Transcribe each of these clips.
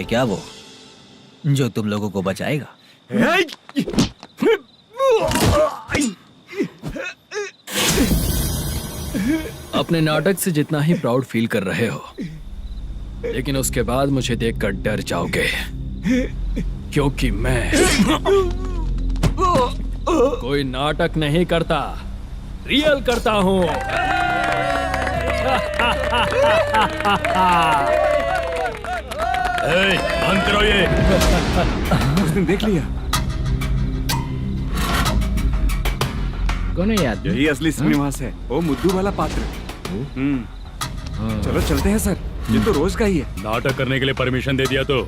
है क्या वो जो तुम लोगों को बचाएगा? अपने नाटक से जितना ही प्राउड फील कर रहे हो, लेकिन उसके बाद मुझे देखकर डर जाओगे, क्योंकि मैं कोई नाटक नहीं करता, रियल करता हूँ। बंद करो ये। उसने देख लिया। कौन है याद? यही असली श्रीनिवास है, वो मुद्दू वाला पात्र। चलो चलते हैं सर, ये तो रोज का ही है। नाटक करने के लिए परमिशन दे दिया तो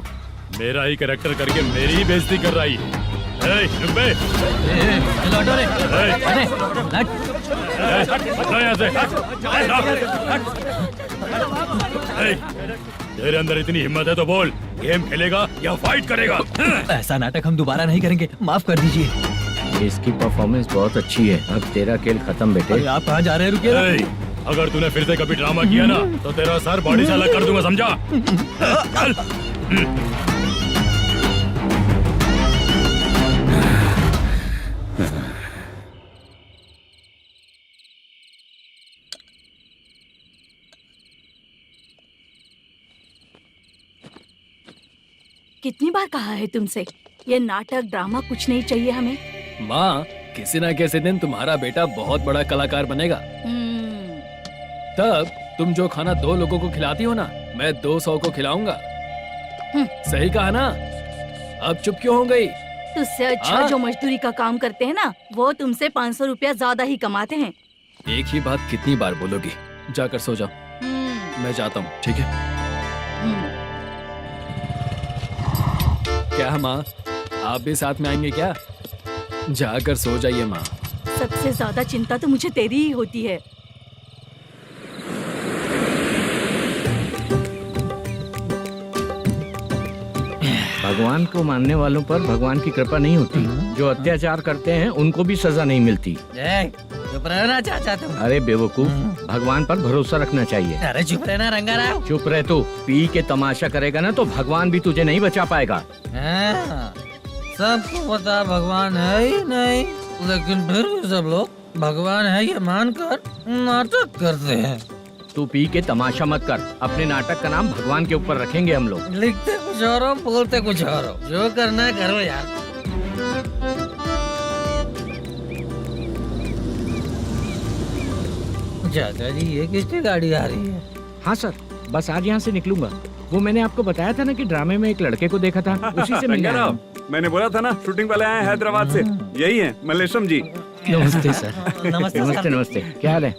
मेरा ही कैरेक्टर करके मेरी ही बेइज्जती कर रही है। रुक बे। लौटो रे। हटो यहाँ से। तेरे अंदर इतनी हिम्मत है तो बोल, गेम खेलेगा या फाइट करेगा? ऐसा नाटक हम दोबारा नहीं करेंगे, माफ कर दीजिए। इसकी परफॉर्मेंस बहुत अच्छी है। अब तेरा खेल खत्म बेटे। अरे आप कहाँ जा रहे हैं? रुकिए। अगर तूने फिर से कभी ड्रामा किया ना तो तेरा सर बॉडी से अलग कर दूंगा, समझा? चल। कितनी बार कहा है तुमसे, ये नाटक ड्रामा कुछ नहीं चाहिए हमें। माँ, किसी न किसी दिन तुम्हारा बेटा बहुत बड़ा कलाकार बनेगा। तब तुम जो खाना 2 लोगों को खिलाती हो ना, मैं 200 को खिलाऊंगा। सही कहा ना? अब चुप क्यों हो गई? तुझसे अच्छा जो मजदूरी का काम करते हैं ना, वो तुमसे 500 रुपया ज्यादा ही कमाते हैं। एक ही बात कितनी बार बोलोगी? जाकर सो जाओ। मैं जाता हूँ, ठीक है? क्या माँ, आप भी साथ में आएंगे क्या? जाकर सो जाइए माँ। सबसे ज्यादा चिंता तो मुझे तेरी ही होती है। भगवान को मानने वालों पर भगवान की कृपा नहीं होती। जो अत्याचार करते हैं उनको भी सजा नहीं मिलती। चुप रहना चाचा तुम। अरे बेवकूफ, भगवान पर भरोसा रखना चाहिए। अरे चुप रहना रंगाराव। चुप रह तू। पी के तमाशा करेगा ना तो भगवान भी तुझे नहीं बचा पाएगा। सबको पता भगवान है ही नहीं, लेकिन फिर भी सब लोग भगवान है ये मानकर नाटक करते हैं। तू पी के तमाशा मत कर। अपने नाटक का नाम भगवान के ऊपर रखेंगे हम लोग। लिखते कुछ और हो, बोलते कुछ और हो, जो करना है करो यार। चाचा जी, ये किसकी गाड़ी आ रही है? हाँ सर, बस आज यहाँ से निकलूंगा। वो मैंने आपको बताया था ना कि ड्रामे में एक लड़के को देखा था, उसी से मिलने आया हूँ। मैंने बोला था ना, शूटिंग वाले आए हैं हैदराबाद से। यही है मल्लेशम जी। नमस्ते सर। नमस्ते नमस्ते। क्या हाल है?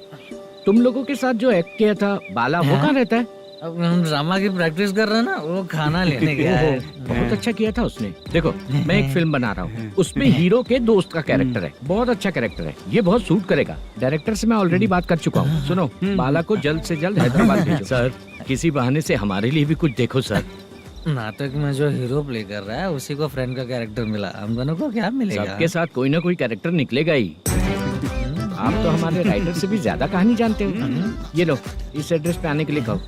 तुम लोगों के साथ जो एक्ट किया था बाला, वो कहाँ रहता है? अब हम ड्रामा की प्रैक्टिस कर रहे हैं ना, वो खाना लेने गया है। बहुत अच्छा किया था उसने। देखो, मैं एक फिल्म बना रहा हूँ, उसमें हीरो के दोस्त का कैरेक्टर है। बहुत अच्छा कैरेक्टर है, ये बहुत सूट करेगा। डायरेक्टर से मैं ऑलरेडी बात कर चुका हूँ। सुनो, बाला को जल्द से जल्द हैदराबाद भेजो। सर, किसी बहाने से हमारे लिए भी कुछ देखो सर। नाटक में जो हीरो प्ले कर रहा है उसी को फ्रेंड का कैरेक्टर मिला, हम दोनों को क्या मिलेगा? सबके साथ कोई ना कोई कैरेक्टर निकलेगा ही। आप तो हमारे राइटर से भी ज्यादा कहानी जानते हो। ये लो, इस एड्रेस पे आने के लिए कहो।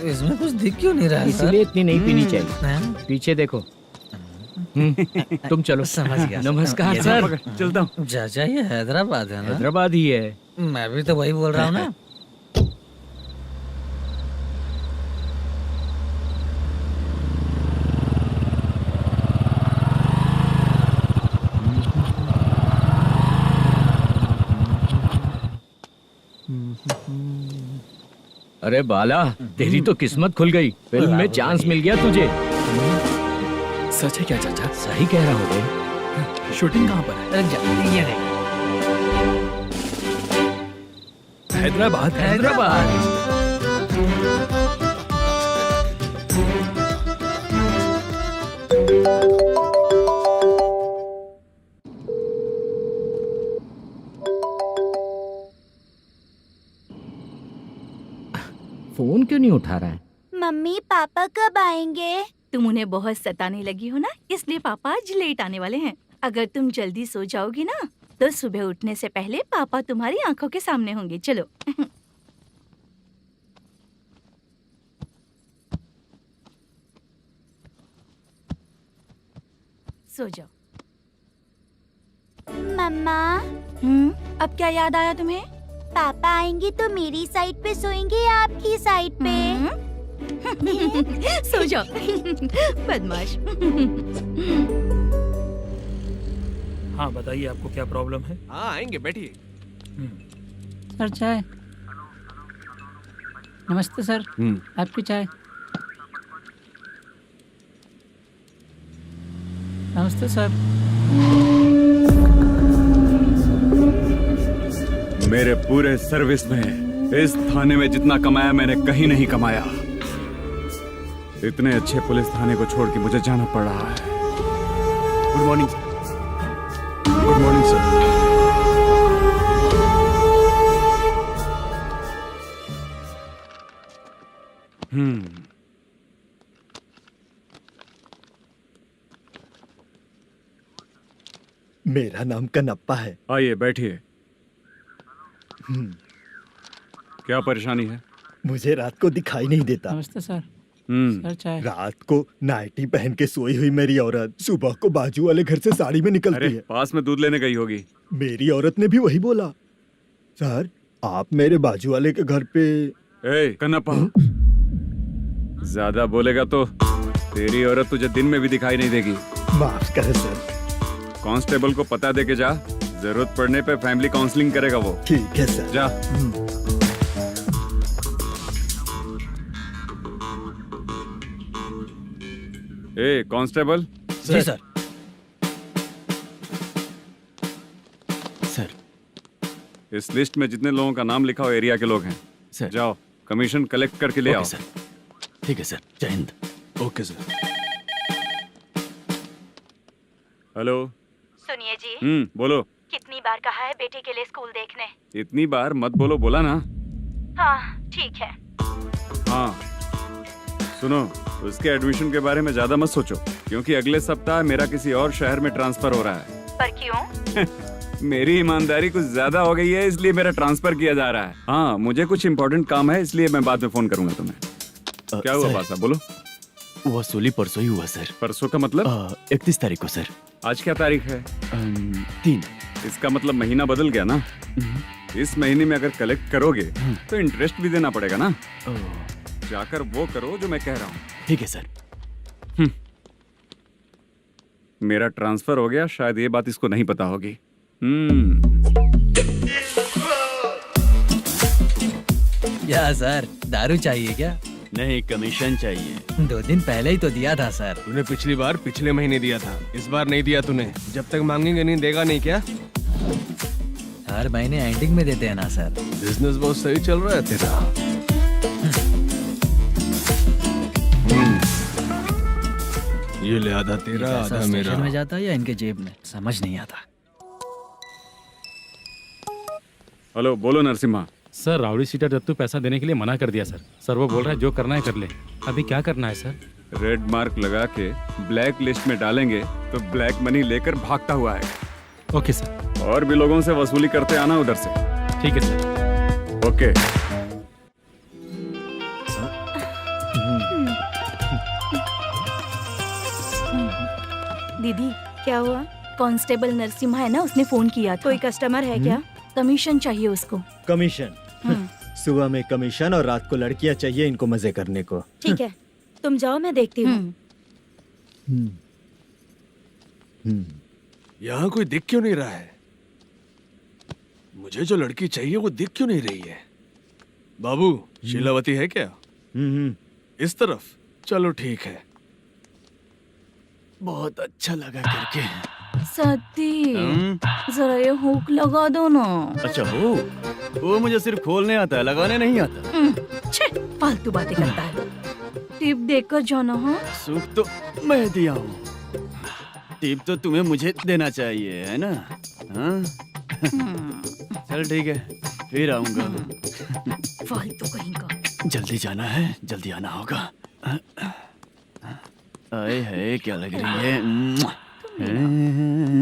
इसमें कुछ दिख क्यों नहीं रहा? इसलिए इतनी नहीं पीनी चाहिए। पीछे देखो। तुम चलो। समझ गया। नमस्कार सर। चलता हूँ। चाचा, ये हैदराबाद है ना? हैदराबाद ही है। मैं भी तो वही बोल रहा हूँ ना। अरे बाला, तेरी तो किस्मत खुल गई। फिल्म में चांस मिल गया तुझे। सच है क्या चाचा? सही कह रहा हो। शूटिंग कहाँ पर है? ये देख। हैदराबाद। हैदराबाद। फोन क्यों नहीं उठा रहा है? मम्मी पापा कब आएंगे? तुम उन्हें बहुत सताने लगी हो ना, इसलिए पापा आज लेट आने वाले हैं। अगर तुम जल्दी सो जाओगी ना तो सुबह उठने से पहले पापा तुम्हारी आंखों के सामने होंगे। चलो। सो जाओ। मम्मा, अब क्या याद आया तुम्हें? पापा आएंगे तो मेरी साइड पे सोएंगे या आपकी साइड पे? सो जाओ। बदमाश। हाँ बताइए, आपको क्या प्रॉब्लम है? हाँ आएंगे, बैठिए। सर चाय। नमस्ते सर, आपकी चाय। नमस्ते सर। मेरे पूरे सर्विस में इस थाने में जितना कमाया मैंने कहीं नहीं कमाया। इतने अच्छे पुलिस थाने को छोड़ के मुझे जाना पड़ रहा है। Good morning sir. Good morning sir. मेरा नाम कनप्पा है। आइए बैठिए। क्या परेशानी है? मुझे रात को दिखाई नहीं देता। नमस्ते सर। सर चाय। रात को नाइटी पहन के सोई हुई मेरी औरत सुबह को बाजू वाले घर से साड़ी में निकलती अरे है। पास में दूध लेने गई होगी। मेरी औरत ने भी वही बोला। सर, आप मेरे बाजू वाले के घर पे। ए कन्नप्पा, ज्यादा बोलेगा तो तेरी औरत तुझे दिन में भी दिखाई नहीं देगी। माफ करें सर। कांस्टेबल को पता दे के जा, जरूरत पड़ने पे फैमिली काउंसलिंग करेगा वो। ठीक है सर। जा। ए कांस्टेबल। जी सर। सर। इस लिस्ट में जितने लोगों का नाम लिखा हो एरिया के लोग हैं। सर। जाओ कमीशन कलेक्ट करके ले आओ। सर। ठीक है सर, जय हिंद। Okay sir. हेलो। सुनिए जी, बोलो। कितनी बार कहा है बेटे के लिए स्कूल देखने? इतनी बार मत बोलो, बोला ना। हाँ ठीक है। हाँ सुनो, उसके एडमिशन के बारे में ज्यादा मत सोचो, क्योंकि अगले सप्ताह मेरा किसी और शहर में ट्रांसफर हो रहा है। पर क्यों? मेरी ईमानदारी कुछ ज्यादा हो गई है, इसलिए मेरा ट्रांसफर किया जा रहा है। हाँ मुझे कुछ इम्पोर्टेंट काम है, इसलिए मैं बाद में फोन करूंगा तुम्हें। क्या हुआ पासा, बोलो। वसूली परसों ही हुआ सर। परसों का मतलब? 31 तारीख को सर। आज क्या तारीख है? 3। इसका मतलब महीना बदल गया ना। इस महीने में अगर कलेक्ट करोगे तो इंटरेस्ट भी देना पड़ेगा ना। जाकर वो करो जो मैं कह रहा हूँ। ठीक है सर। मेरा ट्रांसफर हो गया, शायद ये बात इसको नहीं पता होगी। क्या सर, दारू चाहिए क्या? नहीं, कमीशन चाहिए। 2 दिन पहले ही तो दिया था सर। तूने पिछली बार पिछले महीने दिया था, इस बार नहीं दिया तूने। जब तक मांगेंगे नहीं देगा नहीं क्या? हर महीने एंडिंग में देते हैं ना सर। बिजनेस बहुत सही चल रहा है तेरा। ये ले आधा तेरा, आधा मेरा। में जाता है या इनके जेब में, समझ नहीं आता। हेलो, बोलो Narasimha. Sir rowdy seater Dattu पैसा देने के लिए मना कर दिया सर। सर वो बोल रहा है जो करना है कर ले। अभी क्या करना है सर? रेड मार्क लगा के ब्लैक लिस्ट में डालेंगे तो ब्लैक मनी लेकर भागता हुआ है। Okay sir. और भी लोगों से वसूली करते आना उधर से। ठीक है सर। ओके। दीदी क्या हुआ? कांस्टेबल नरसिम्हा है ना, उसने फोन किया था। कोई कस्टमर है क्या? कमीशन चाहिए उसको। कमीशन? सुबह में कमीशन और रात को लड़कियां चाहिए इनको मजे करने को। ठीक है, तुम जाओ, मैं देखती हूँ। यहाँ कोई दिख क्यों नहीं रहा है? मुझे जो लड़की चाहिए वो दिख क्यों नहीं रही है? बाबू, शीलावती है क्या? इस तरफ? चलो ठीक है। बहुत अच्छा लगा करके। सती, जरा ये हुक लगा दो ना। अच्छा वो मुझे सिर्फ खोलने आता है, लगाने नहीं आता। छे, फालतू बातें करता है। टिप देकर जाना। हाँ, सुख तो मैं दिया हूँ, टिप तो तुम्हें मुझे देना चाहिए, है ना? हाँ? चल ठीक है, फिर आऊंगा। फालतू कहीं का। जल्दी जाना है, जल्दी आना होगा। आए है, क्या लग रही है?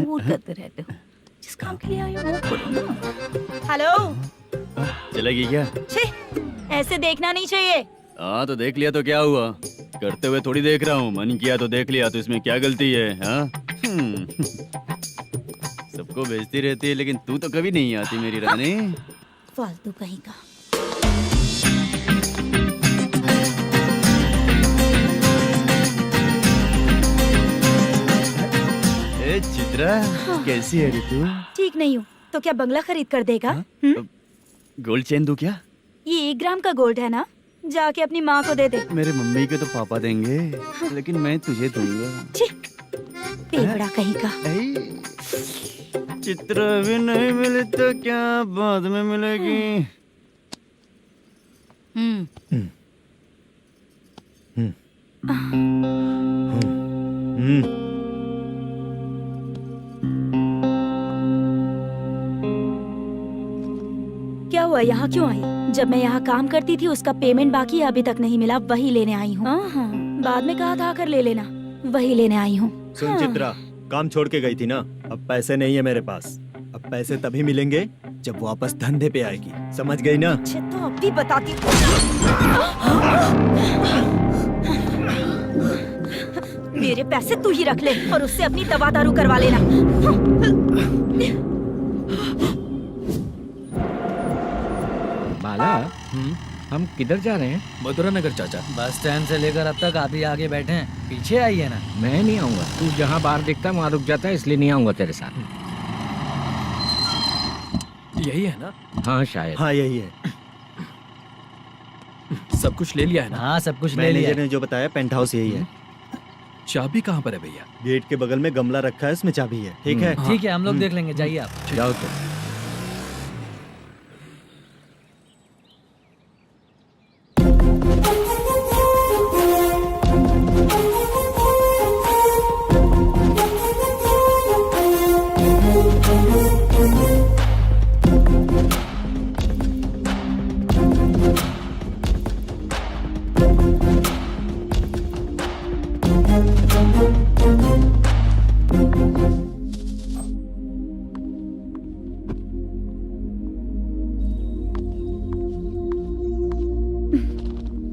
वो करते रहते हो। जिस काम के लिए आए हो वो करो ना। हेलो, चलेगी क्या? छे, ऐसे देखना नहीं चाहिए। हाँ तो देख लिया तो क्या हुआ? करते हुए थोड़ी देख रहा हूँ, मन किया तो देख लिया, तो इसमें क्या गलती है? हाँ सबको भेजती रहती है लेकिन तू तो कभी नहीं आती मेरी रानी। फालतू कहीं का। ए चित्रा, कैसी है रे तू? ठीक नहीं हूँ तो क्या बंगला खरीद कर देगा? गोल्ड चेन दूं क्या? ये 1 ग्राम का गोल्ड है ना, जाके अपनी माँ को दे दे। मेरे मम्मी के तो पापा देंगे, लेकिन मैं तुझे दूंगा। पेवड़ा कहीं का। चित्रा भी नहीं मिली तो क्या बाद में मिलेगी। क्या हुआ, यहाँ क्यों आई? जब मैं यहाँ काम करती थी उसका पेमेंट बाकी अभी तक नहीं मिला, वही लेने आई हूँ। बाद में कहा था आकर ले लेना, वही लेने आई हूँ। सुन चित्रा, काम छोड़ के गई थी ना, अब पैसे नहीं है मेरे पास। अब पैसे तभी मिलेंगे जब वापस धंधे पे आएगी, समझ गई ना? अच्छा तो अब भी बताती। मेरे पैसे तू ही रख ले और उससे अपनी दवा दारू करवा लेना। बाला, हम किधर जा रहे हैं? मथुरा नगर चाचा। बस स्टैंड से लेकर अब तक आप ही आगे बैठे हैं, पीछे आइए ना। मैं नहीं आऊंगा, तू जहाँ बाहर दिखता वहाँ रुक जाता है, इसलिए नहीं आऊंगा तेरे साथ। यही है ना? हाँ शायद। हाँ यही है। सब कुछ ले लिया है ना? हाँ सब कुछ ले लिया। मैनेजर ने जो बताया पेंट हाउस यही है। चाबी कहाँ पर है भैया? गेट के बगल में गमला रखा है, उसमें चाबी है। ठीक है? ठीक है, हम लोग देख लेंगे, जाइए आप। जाओ तो।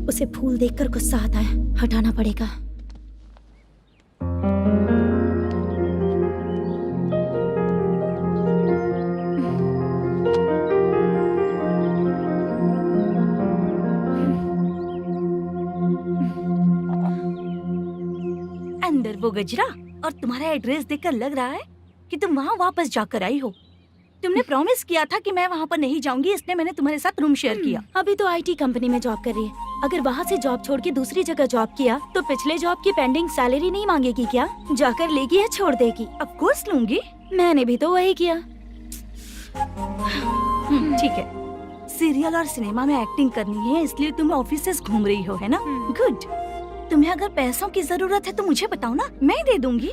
उसे फूल देखकर गुस्सा आता है, हटाना पड़ेगा। अंदर वो गजरा और तुम्हारा एड्रेस देखकर लग रहा है कि तुम वहाँ वापस जाकर आई हो। तुमने प्रॉमिस किया था कि मैं वहाँ पर नहीं जाऊंगी, इसलिए मैंने तुम्हारे साथ रूम शेयर किया। अभी तो आईटी कंपनी में जॉब कर रही है, अगर वहाँ से जॉब छोड़ के दूसरी जगह जॉब किया तो पिछले जॉब की पेंडिंग सैलरी नहीं मांगेगी क्या? जाकर लेगी या छोड़ देगी? ऑफ कोर्स लूंगी, मैंने भी तो वही किया। ठीक है, सीरियल और सिनेमा में एक्टिंग करनी है, इसलिए तुम ऑफिसेस घूम रही हो, है ना? गुड। तुम्हें अगर पैसों की जरूरत है तो मुझे बताओ ना, मैं दे दूंगी।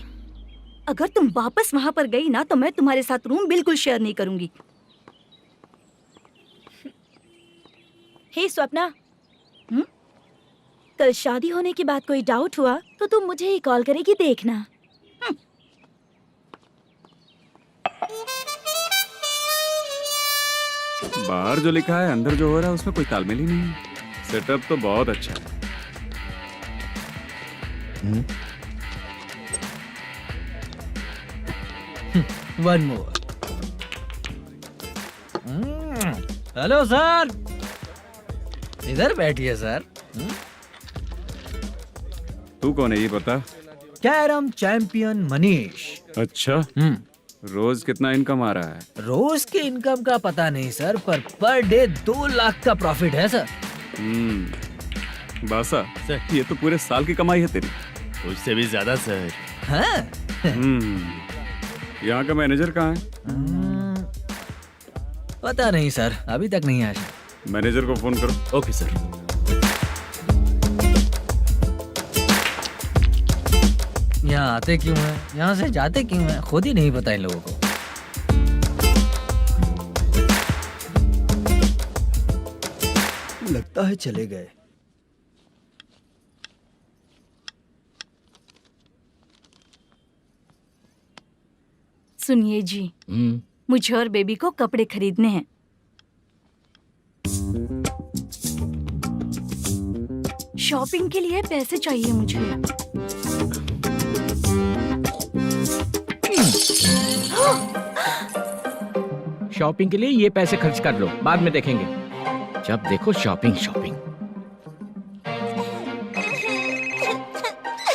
अगर तुम वापस वहाँ पर गई ना तो मैं तुम्हारे साथ रूम बिल्कुल शेयर नहीं करूंगी। हे स्वप्ना, कल शादी होने की बात कोई डाउट हुआ तो तुम मुझे ही कॉल करेगी, देखना। बाहर जो लिखा है अंदर जो हो रहा है उसमें कोई तालमेल ही नहीं है। सेटअप तो बहुत अच्छा है। One more. हेलो सर, इधर बैठिए सर। तू कौन है ये बता? Carrom champion Manish. अच्छा, रोज कितना इनकम आ रहा है? रोज के इनकम का पता नहीं सर, पर डे 2 लाख का प्रॉफिट है सर। बासा, ये तो पूरे साल की कमाई है तेरी। उससे भी ज्यादा सर। हाँ? यहाँ का मैनेजर कहाँ है? पता नहीं सर, अभी तक नहीं आया। मैनेजर को फोन करो। Okay sir. यहाँ आते क्यों हैं, यहाँ से जाते क्यों हैं, खुद ही नहीं पता इन लोगों को। लगता है चले गए। सुनिए जी, मुझे और बेबी को कपड़े खरीदने हैं। शॉपिंग के लिए पैसे चाहिए मुझे। शॉपिंग के लिए ये पैसे खर्च कर लो, बाद में देखेंगे। जब देखो शॉपिंग शॉपिंग।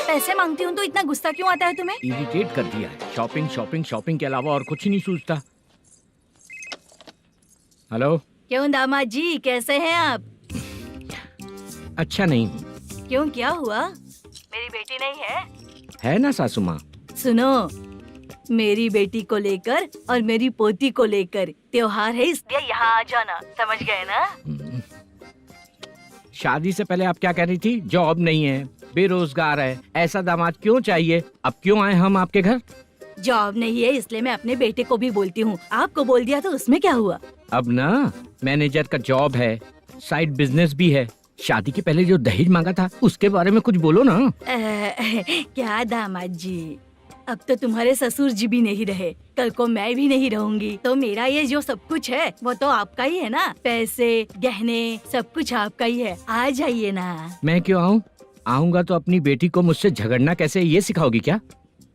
पैसे मांगती हूँ तो इतना गुस्सा क्यों आता है तुम्हें? इरिटेट कर दिया है। शॉपिंग शॉपिंग शॉपिंग के अलावा और कुछ ही नहीं सूझता। हेलो। क्यों दामाद जी, कैसे हैं आप? अच्छा नहीं। क्यों, क्या हुआ? मेरी बेटी नहीं है? है ना सासू माँ। सुनो, मेरी बेटी को लेकर और मेरी पोती को लेकर त्योहार है, इसलिए यहाँ आ जाना, समझ गए ना? शादी से पहले आप क्या कह रही थी? जॉब नहीं है, बेरोजगार है, ऐसा दामाद क्यों चाहिए? अब क्यों आए हम आपके घर? जॉब नहीं है इसलिए मैं अपने बेटे को भी बोलती हूँ, आपको बोल दिया तो उसमें क्या हुआ? अब ना मैनेजर का जॉब है, साइड बिजनेस भी है। शादी के पहले जो दहेज मांगा था उसके बारे में कुछ बोलो ना। क्या दामाद जी, अब तो तुम्हारे ससुर जी भी नहीं रहे, कल को मैं भी नहीं रहूंगी, तो मेरा ये जो सब कुछ है वो तो आपका ही है ना। पैसे, गहने, सब कुछ आपका ही है। आ जाइए ना। मैं क्यों आऊँ? आऊंगा तो अपनी बेटी को मुझसे झगड़ना कैसे ये सिखाओगी क्या?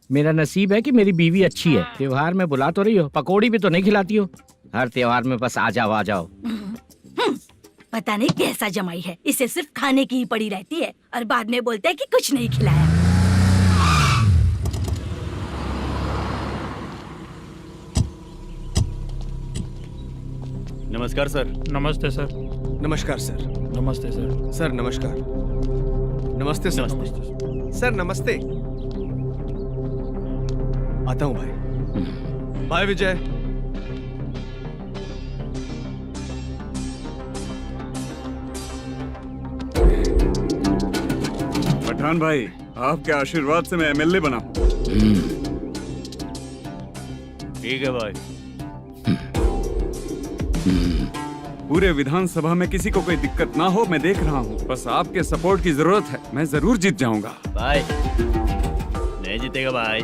मेरा नसीब है कि मेरी बीवी अच्छी है। त्योहार में बुला तो रही हो, पकौड़ी भी तो नहीं खिलाती हो। हर त्योहार में बस आ जाओ आ जाओ। पता नहीं कैसा जमाई है, इसे सिर्फ खाने की ही पड़ी रहती है और बाद में बोलते हैं कि कुछ नहीं खिलाया। नमस्कार सर। नमस्ते सर। नमस्कार सर। नमस्ते सर। सर नमस्कार। नमस्ते सर। सर नमस्ते। आता हूँ भाई। बाय विजय। पठान भाई, आपके आशीर्वाद से मैं एमएलए बना हूँ। ठीक है भाई। पूरे विधानसभा में किसी को कोई दिक्कत ना हो, मैं देख रहा हूँ। बस आपके सपोर्ट की जरूरत है, मैं जरूर जीत जाऊंगा। भाई नहीं जीतेगा भाई।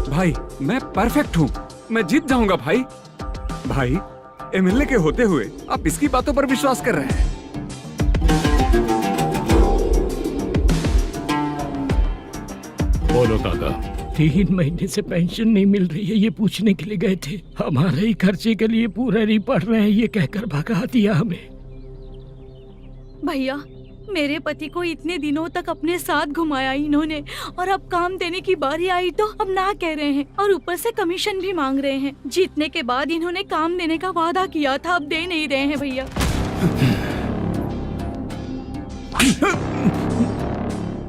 भाई मैं परफेक्ट हूँ, मैं जीत जाऊंगा भाई। भाई एमएलए के होते हुए आप इसकी बातों पर विश्वास कर रहे हैं? बोलो काका। 3 महीने से पेंशन नहीं मिल रही है, ये पूछने के लिए गए थे। हमारे ही खर्चे के लिए पूरा नहीं पड़ रहे हैं, ये कहकर भगा दिया हमें। भैया, मेरे पति को इतने दिनों तक अपने साथ घुमाया इन्होंने, और अब काम देने की बारी आई तो अब ना कह रहे हैं और ऊपर से कमीशन भी मांग रहे हैं। जीतने के बाद इन्होंने काम देने का वादा किया था, अब दे नहीं रहे हैं भैया।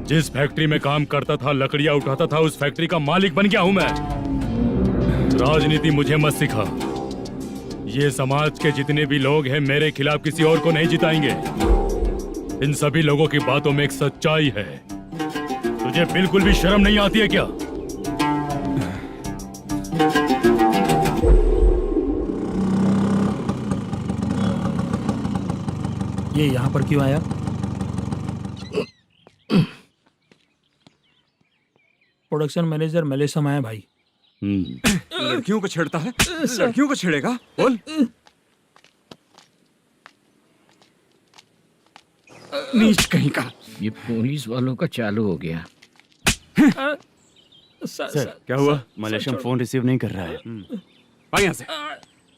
जिस फैक्ट्री में काम करता था, लकड़ियां उठाता था, उस फैक्ट्री का मालिक बन गया हूं मैं। राजनीति मुझे मत सिखा। ये समाज के जितने भी लोग हैं मेरे खिलाफ किसी और को नहीं जिताएंगे। इन सभी लोगों की बातों में एक सच्चाई है। तुझे बिल्कुल भी शर्म नहीं आती है क्या? ये यहाँ पर क्यों आया? प्रोडक्शन मैनेजर मलेशम आया भाई। लड़कियों को छेड़ता है, लड़कियों को छेड़ेगा? बोल। नीच कहीं का। ये पुलिस वालों का चालू हो गया। सर क्या हुआ? मलेशियन फोन रिसीव नहीं कर रहा है। आ यहाँ से,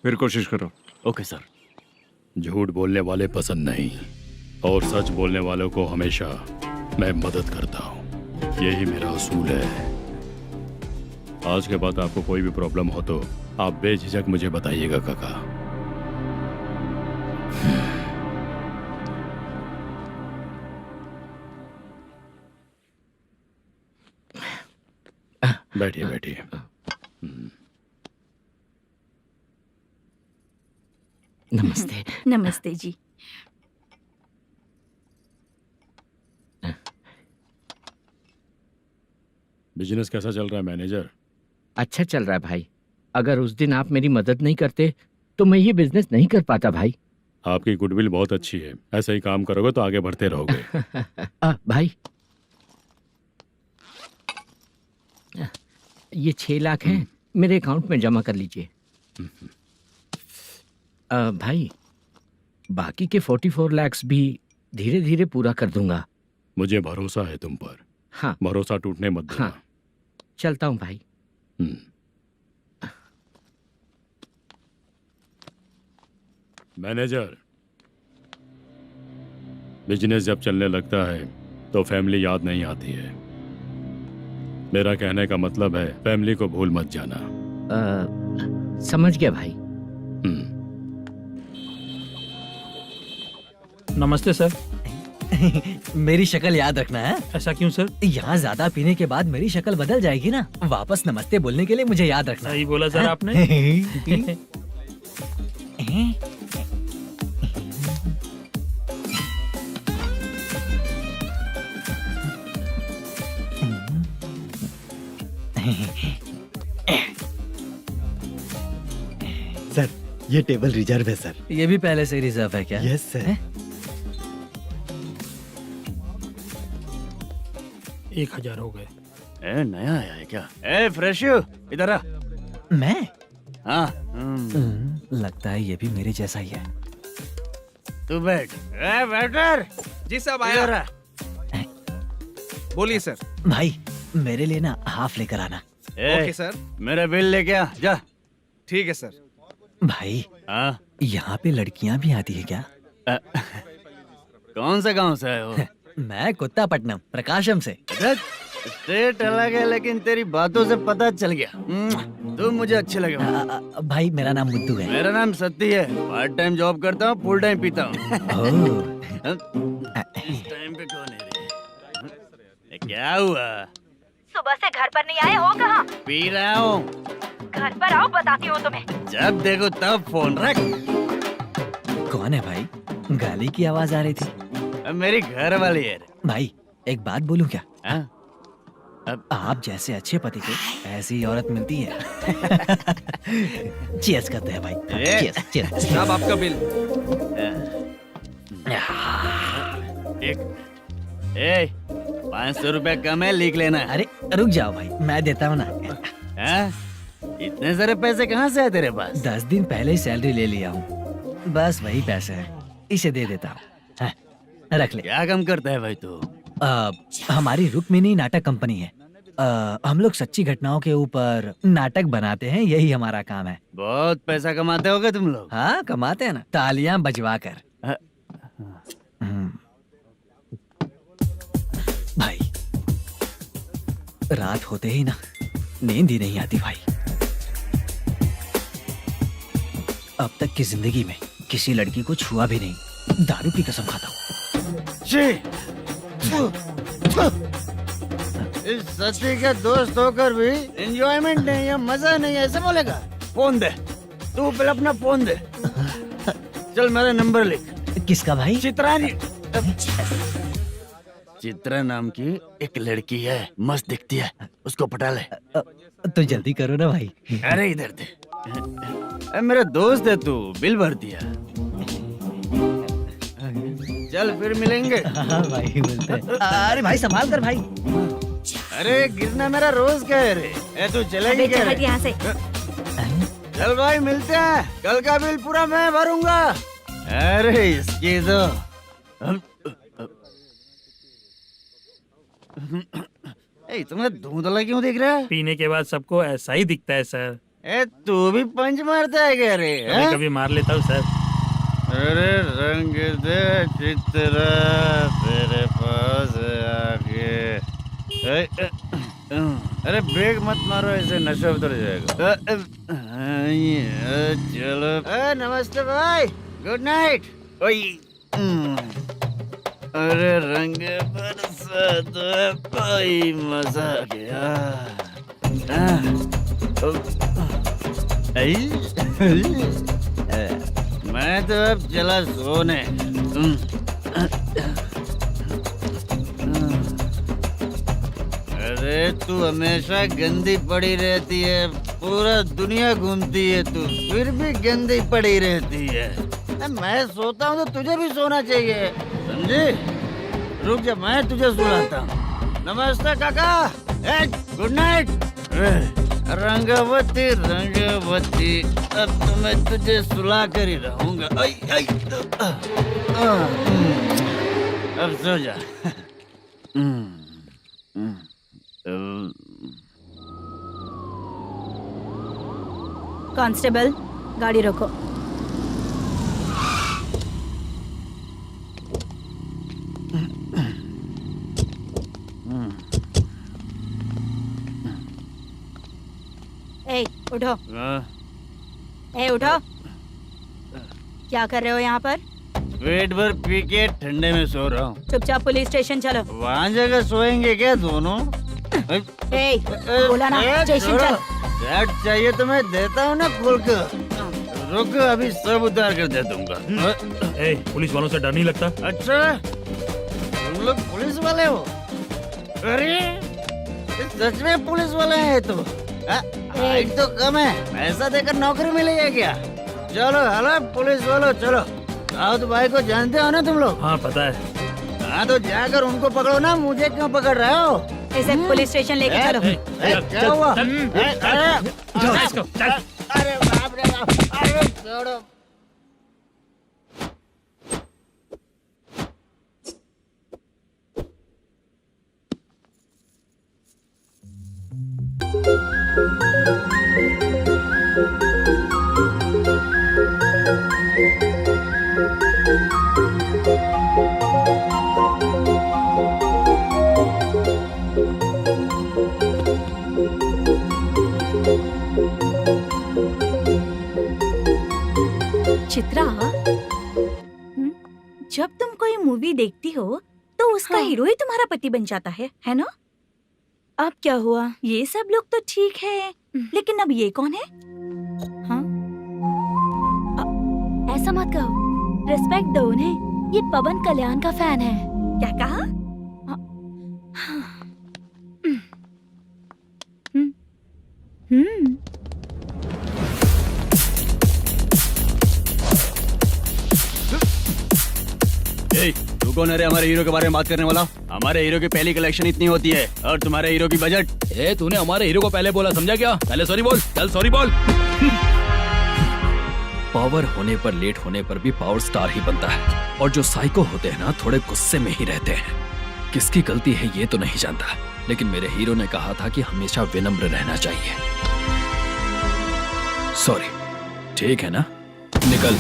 फिर कोशिश करो। Okay sir. झूठ बोलने वाले पसंद नहीं, और सच बोलने वालों को हमेशा मैं मदद करता हूँ। यही मेरा असूल है। आज के बाद आपको कोई भी प्रॉब्लम हो तो आप बेझिझक मुझे बताइएगा काका। बैठिए बैठिए। नमस्ते। नमस्ते जी। बिजनेस कैसा चल रहा है मैनेजर? अच्छा चल रहा है भाई। अगर उस दिन आप मेरी मदद नहीं करते तो मैं ये बिजनेस नहीं कर पाता भाई। आपकी गुडविल बहुत अच्छी है, ऐसा ही काम करोगे तो आगे बढ़ते रहोगे। भाई ये 6 लाख हैं, मेरे अकाउंट में जमा कर लीजिए। भाई बाकी के 44 लाख भी धीरे धीरे पूरा कर दूंगा। मुझे भरोसा है तुम पर। हाँ। भरोसा टूटने मत देना। हाँ। चलता हूँ भाई। मैनेजर, बिजनेस जब चलने लगता है तो फैमिली याद नहीं आती है। मेरा कहने का मतलब है फैमिली को भूल मत जाना। समझ गया भाई। नमस्ते सर। मेरी शक्ल याद रखना है। ऐसा क्यों सर? यहाँ ज्यादा पीने के बाद मेरी शक्ल बदल जाएगी ना। वापस नमस्ते बोलने के लिए मुझे याद रखना। सही बोला सर आपने। सर ये टेबल रिजर्व है सर। ये भी पहले से रिजर्व है क्या? Yes sir. 1000 हो गए। ए नया आया है क्या? ए फ्रेश इधर आ। मैं? हाँ लगता है ये भी मेरे जैसा ही है। तू बैठ। ए वेटर। जी साहब इधर आ। बोलिए सर। भाई मेरे लिए ना हाफ लेकर आना। Okay sir. मेरा बिल लेके आ जा। ठीक है सर। भाई हाँ यहाँ पे लड़कियाँ भी आती है क्या? कौन सा गांव से आए हो? मैं कुत्तापट्टनम प्रकाशम से। स्टेट अलग है लेकिन तेरी बातों से पता चल गया। तुम मुझे अच्छे लगे हो। भाई मेरा नाम मुद्दू है। मेरा नाम सत्ती है। पार्ट टाइम जॉब करता हूँ, फुल टाइम पीता हूँ। इस टाइम पे कौन है रे? क्या हुआ? सुबह से घर पर नहीं आए हो? कहाँ? पी रहा हूँ। घर पर आओ, बताती हूँ तुम्हें। जब देखो तब फोन रख। कौन है भाई? गाली की आवाज आ रही थी। मेरी घर वाली है। भाई एक बात बोलूं क्या? अब आप जैसे अच्छे पति को ऐसी औरत मिलती है। चीयर्स करते हैं भाई। Cheers cheers. साहब आपका बिल। एक 500 रुपया कम है, लिख लेना। अरे रुक जाओ भाई, मैं देता हूँ ना। इतने सारे पैसे कहाँ से आए तेरे पास? 10 दिन पहले ही सैलरी ले लिया हूँ। बस वही पैसे हैं, इसे दे देता हूँ। रख ले। क्या काम करता है भाई तू? हमारी रुक्मिनी नाटक कंपनी है। हम लोग सच्ची घटनाओं के ऊपर नाटक बनाते हैं, यही हमारा काम है। बहुत पैसा कमाते होगे तुम लोग। हाँ कमाते हैं ना, तालियां बजवा कर। भाई रात होते ही ना नींद ही नहीं आती भाई। अब तक की जिंदगी में किसी लड़की को छुआ भी नहीं, दारू की कसम खाता हूँ। इस सच्ची के दोस्त होकर भी एंजॉयमेंट नहीं है, मजा नहीं है, ऐसे बोलेगा? फोन दे, तू पहले अपना फोन दे। चल मेरा नंबर लिख। किसका भाई? चित्रानी। चित्रा नाम की एक लड़की है, मस्त दिखती है, उसको पटा ले। तो जल्दी करो ना भाई। अरे इधर दे। मेरा दोस्त है तू, बिल भर दिया। चल फिर मिलेंगे। हाँ भाई मिलते हैं। अरे भाई संभाल कर भाई। अरे गिरना मेरा रोज का है रे। तू चलेगी क्या रे? यहाँ से। चल भाई मिलते हैं, कल का बिल पूरा मैं भरूंगा। अरे इसकी तो तुम्हें धुंधला क्यों दिख रहा है? पीने के बाद सबको ऐसा ही दिखता है सर। तू भी पंच मारता है क्या रे? कभी कभी मार लेता हूँ सर। अरे रंग दे चित्रा तेरे पास आके। अरे ब्रेक मत मारो, ऐसे नशा उतर जाएगा। चलो। नमस्ते भाई, गुड नाइट। अरे रंग बरसात भाई, मजा आ गया। मैं तो अब चला सोने। अरे तू हमेशा गंदी पड़ी रहती है, पूरा दुनिया घूमती है तू, फिर भी गंदी पड़ी रहती है। मैं सोता हूँ तो तुझे भी सोना चाहिए, समझे? रुक जा, मैं तुझे सुलाता हूँ। नमस्ते काका, गुड नाइट। रंगवती रंगवती, अब तो मैं तुझे सुला कर ही रहूंगा। अब सो जा। कांस्टेबल, गाड़ी रोको। उठो। हाँ, उठो। क्या कर रहे हो यहाँ पर? पेट भर पी के ठंडे में सो रहा हूँ। चुपचाप पुलिस स्टेशन चलो। वहाँ जगह सोएंगे क्या दोनों? बोला ना, स्टेशन चल। शर्ट चाहिए तो मैं देता हूँ ना खोल कर। रुक, अभी सब उतार कर दे दूंगा। पुलिस वालों से डर नहीं लगता? अच्छा, तुम लोग पुलिस वाले हो? अरे सच में पुलिस वाले हैं तो? हाइट तो कम है, पैसा देकर नौकरी मिलेगी क्या? चलो हेलो पुलिस वालों, चलो। राउत भाई को जानते हो ना तुम लोग? हाँ पता है। हाँ तो जाकर उनको पकड़ो ना, मुझे क्यों पकड़ रहे हो? इसे पुलिस स्टेशन लेके चलो। क्या हुआ? चल। अरे बाप रे बाप, अरे छोड़ो। चित्रा, जब तुम कोई मूवी देखती हो तो उसका हीरो ही तुम्हारा पति बन जाता है ना? अब क्या हुआ? ये सब लोग तो ठीक है, लेकिन अब ये कौन है? हाँ? ऐसा मत कहो, रिस्पेक्ट दो उन्हें। ये पवन कल्याण का फैन है। क्या कहा? तू कौन है रे हमारे हीरो के बारे में बात करने वाला? हमारे हीरो की पहली कलेक्शन इतनी होती है और तुम्हारे हीरो की बजट। तूने हमारे हीरो को पहले बोला, समझा क्या? पहले सॉरी बोल, चल सॉरी बोल। पावर होने पर, लेट होने पर भी पावर स्टार ही बनता है। और जो साइको होते हैं ना, थोड़े गुस्से में ही रहते हैं। किसकी गलती है ये तो नहीं जानता, लेकिन मेरे हीरो ने कहा था कि हमेशा विनम्र रहना चाहिए। सॉरी, ठीक है ना? निकल।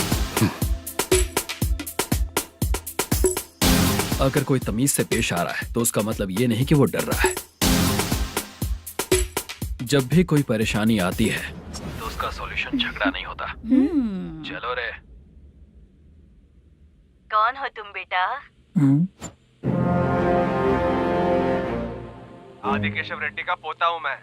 अगर कोई तमीज से पेश आ रहा है तो उसका मतलब ये नहीं कि वो डर रहा है। जब भी कोई परेशानी आती है तो उसका सॉल्यूशन झगड़ा नहीं होता। चलो रे। कौन हो तुम बेटा? आदि केशव रेड्डी का पोता हूँ मैं।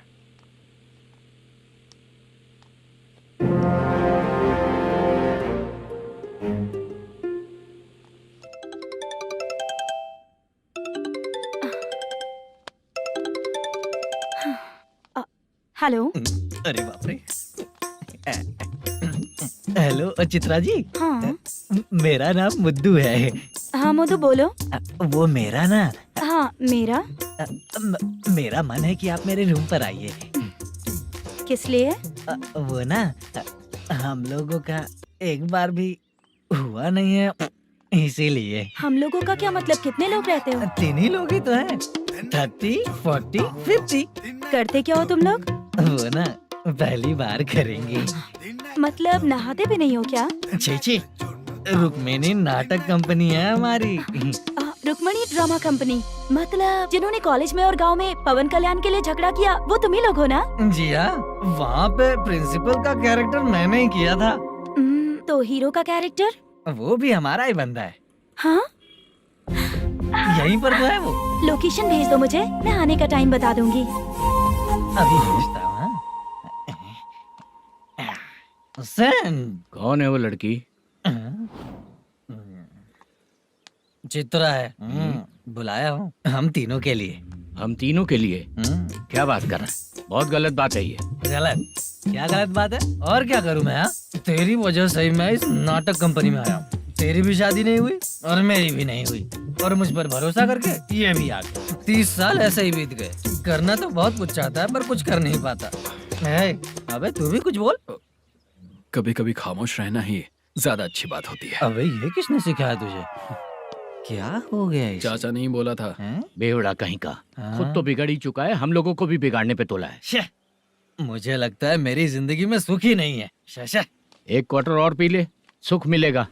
हेलो। अरे बाप रे। हेलो चित्रा जी। हाँ। मेरा नाम मुद्दू है। हाँ मधु बोलो। वो मेरा ना। हाँ मेरा। मेरा मन है कि आप मेरे रूम पर आइए। किस लिए? वो ना, हम लोगों का एक बार भी हुआ नहीं है, इसीलिए। हम लोगों का क्या मतलब? कितने लोग रहते हो? 3 ही लोग ही तो हैं। 30, 40, 50। करते क्या हो तुम लोग? वो ना पहली बार करेंगे। मतलब नहाते भी नहीं हो क्या? छी, रुक्मिणी नाटक कंपनी है हमारी। Rukmini drama company? मतलब जिन्होंने कॉलेज में और गांव में पवन कल्याण के लिए झगड़ा किया, वो तुम ही लोग हो ना? जी हाँ, वहाँ पे प्रिंसिपल का कैरेक्टर मैंने ही किया था। तो हीरो का कैरेक्टर? वो भी हमारा ही बंदा है। हाँ? यहीं पर तो है वो। लोकेशन भेज दो मुझे, मैं आने का टाइम बता दूंगी। अभी भेजता हूँ। कौन है वो लड़की? चित्रा है। बुलाया हूँ हम तीनों के लिए। हम तीनों के लिए? क्या बात कर रहा है? बहुत गलत बात है ये। गलत? क्या गलत बात है? और क्या करूँ मैं? तेरी वजह से ही मैं इस नाटक कंपनी में आया हूँ। तेरी भी शादी नहीं हुई और मेरी भी नहीं हुई, और मुझ पर भरोसा करके ये भी आ गया। 30 साल ऐसे ही बीत गए। करना तो बहुत कुछ चाहता है पर कुछ कर नहीं पाता। अबे तू भी कुछ बोल। कभी कभी खामोश रहना ही ज्यादा अच्छी बात होती है। अबे ये किसने सिखाया तुझे? क्या हो गया इसे? चाचा नहीं बोला था। बेवड़ा कहीं का। खुद तो बिगड़ ही चुका है, हम लोगों को भी बिगाड़ने पे तोला है। मुझे लगता है मेरी जिंदगी में सुख ही नहीं है। शशा, 1 क्वार्टर और पी ले, सुख मिलेगा।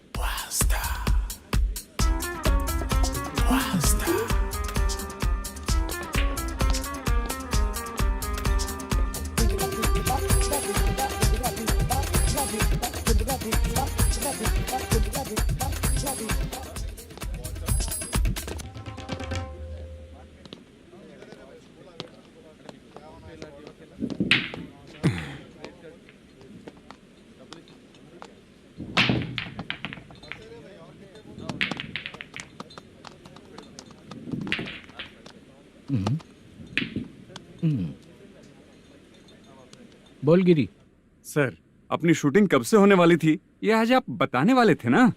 बोल गिरी। सर, अपनी शूटिंग कब से होने वाली थी ये आज आप बताने वाले थे ना?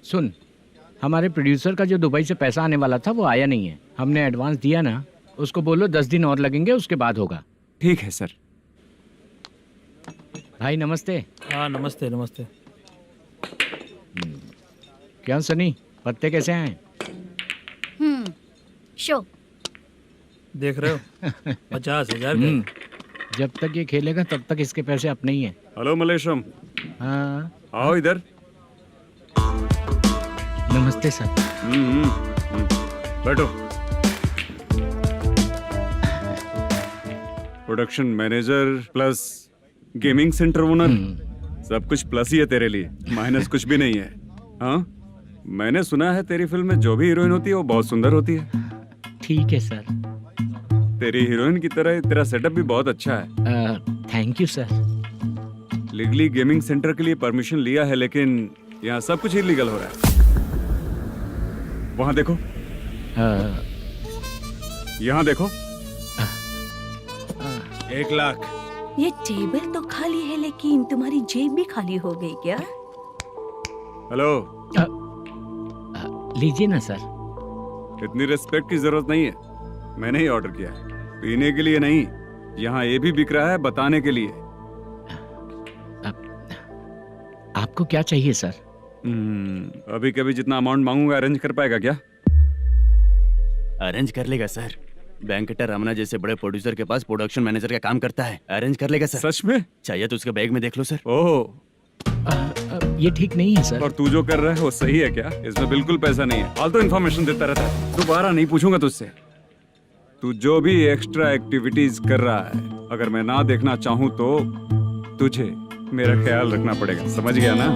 सुन, हमारे प्रोड्यूसर का जो दुबई से पैसा आने वाला था वो आया नहीं है। हमने एडवांस दिया ना, उसको बोलो 10 दिन और लगेंगे, उसके बाद होगा। ठीक है सर। भाई नमस्ते। हाँ नमस्ते नमस्ते। क्या सनी, पत्ते कैसे आए? शो। देख रहे हो 50,000 का। जब तक ये खेलेगा तब तक इसके पैसे अपने ही हैं। हेलो मलेशम, हाँ आओ इधर। नमस्ते सर। बैठो। Production manager plus gaming centre owner, सब कुछ प्लस ही है तेरे लिए, माइनस कुछ भी नहीं है। हाँ, मैंने सुना है तेरी फिल्म में जो भी हीरोइन होती है वो बहुत सुंदर होती है। ठीक है सर। तेरी हीरोइन की तरह तेरा सेटअप भी बहुत अच्छा है। Thank you sir. Legally gaming centre के लिए परमिशन लिया है, लेकिन यहाँ सब कुछ इलीगल हो रहा है। वहाँ देखो, यहाँ देखो। 1 लाख। ये टेबल तो खाली है लेकिन तुम्हारी जेब भी खाली हो गई क्या? हेलो, लीजिए ना सर। इतनी रिस्पेक्ट की जरूरत नहीं है, मैंने ही ऑर्डर किया है, पीने के लिए नहीं। यहाँ ये भी बिक रहा है बताने के लिए। आपको क्या चाहिए सर? अभी कभी जितना अमाउंट मांगूंगा अरेंज कर पाएगा क्या? अरेंज कर लेगा सर। वेंकटर रमना जैसे बड़े प्रोड्यूसर के पास प्रोडक्शन मैनेजर का काम करता है, अरेंज कर लेगा सर। सच में? चाहिए तो उसके बैग में देख लो सर। ओह, ये ठीक नहीं है सर। और तू जो कर रहा है वो सही है क्या? इसमें बिल्कुल पैसा नहीं है, फालतू इन्फॉर्मेशन देता रहता है। दोबारा नहीं पूछूंगा तुझसे। तू जो भी एक्स्ट्रा एक्टिविटीज कर रहा है, अगर मैं ना देखना चाहूँ तो तुझे मेरा ख्याल रखना पड़ेगा, समझ गया ना?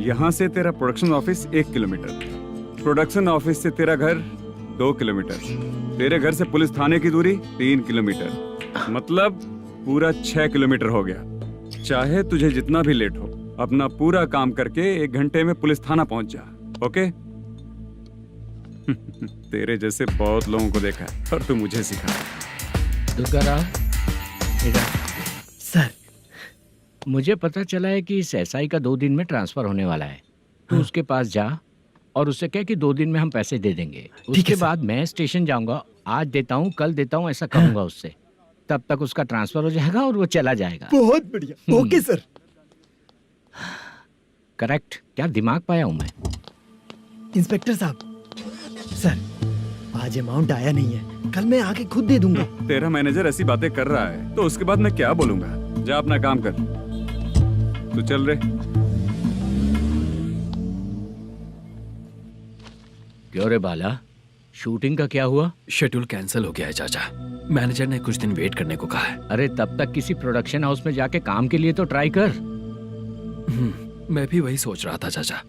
यहाँ से तेरा production office 1 kilometre, production office से तेरा घर 2 किलोमीटर, तेरे घर से पुलिस थाने की दूरी 3 किलोमीटर, मतलब पूरा 6 किलोमीटर हो गया। चाहे तुझे जितना भी लेट हो, अपना पूरा काम करके 1 घंटे में पुलिस थाना पहुंच जा, ओके? तेरे जैसे बहुत लोगों को देखा है और तू मुझे सिखा। सर, मुझे पता चला है कि इस एसआई का 2 दिन में ट्रांसफर होने वाला है। तो उसके पास जा और उससे कह कि 2 दिन में हम पैसे दे देंगे। उसके बाद मैं स्टेशन जाऊंगा, आज देता हूँ कल देता हूँ ऐसा कहूंगा उससे। तब तक उसका ट्रांसफर हो जाएगा और वो चला जाएगा। बहुत बढ़िया, ओके सर। करेक्ट। क्या दिमाग पाया हूँ मैं। इंस्पेक्टर साहब, सर आज अमाउंट आया नहीं है, कल मैं आके खुद दे दूंगा। तेरा मैनेजर ऐसी बातें कर रहा है तो उसके बाद मैं क्या बोलूंगा? जा अपना काम कर। तू चल रे। क्यों रे बाला, शूटिंग का क्या हुआ? शेड्यूल कैंसिल हो गया है चाचा। मैनेजर ने कुछ दिन वेट करने को कहा है। अरे तब तक किसी प्रोडक्शन हाउस में जाके काम के लिए तो ट्राई कर। मैं भी वही सोच रहा था चाचा।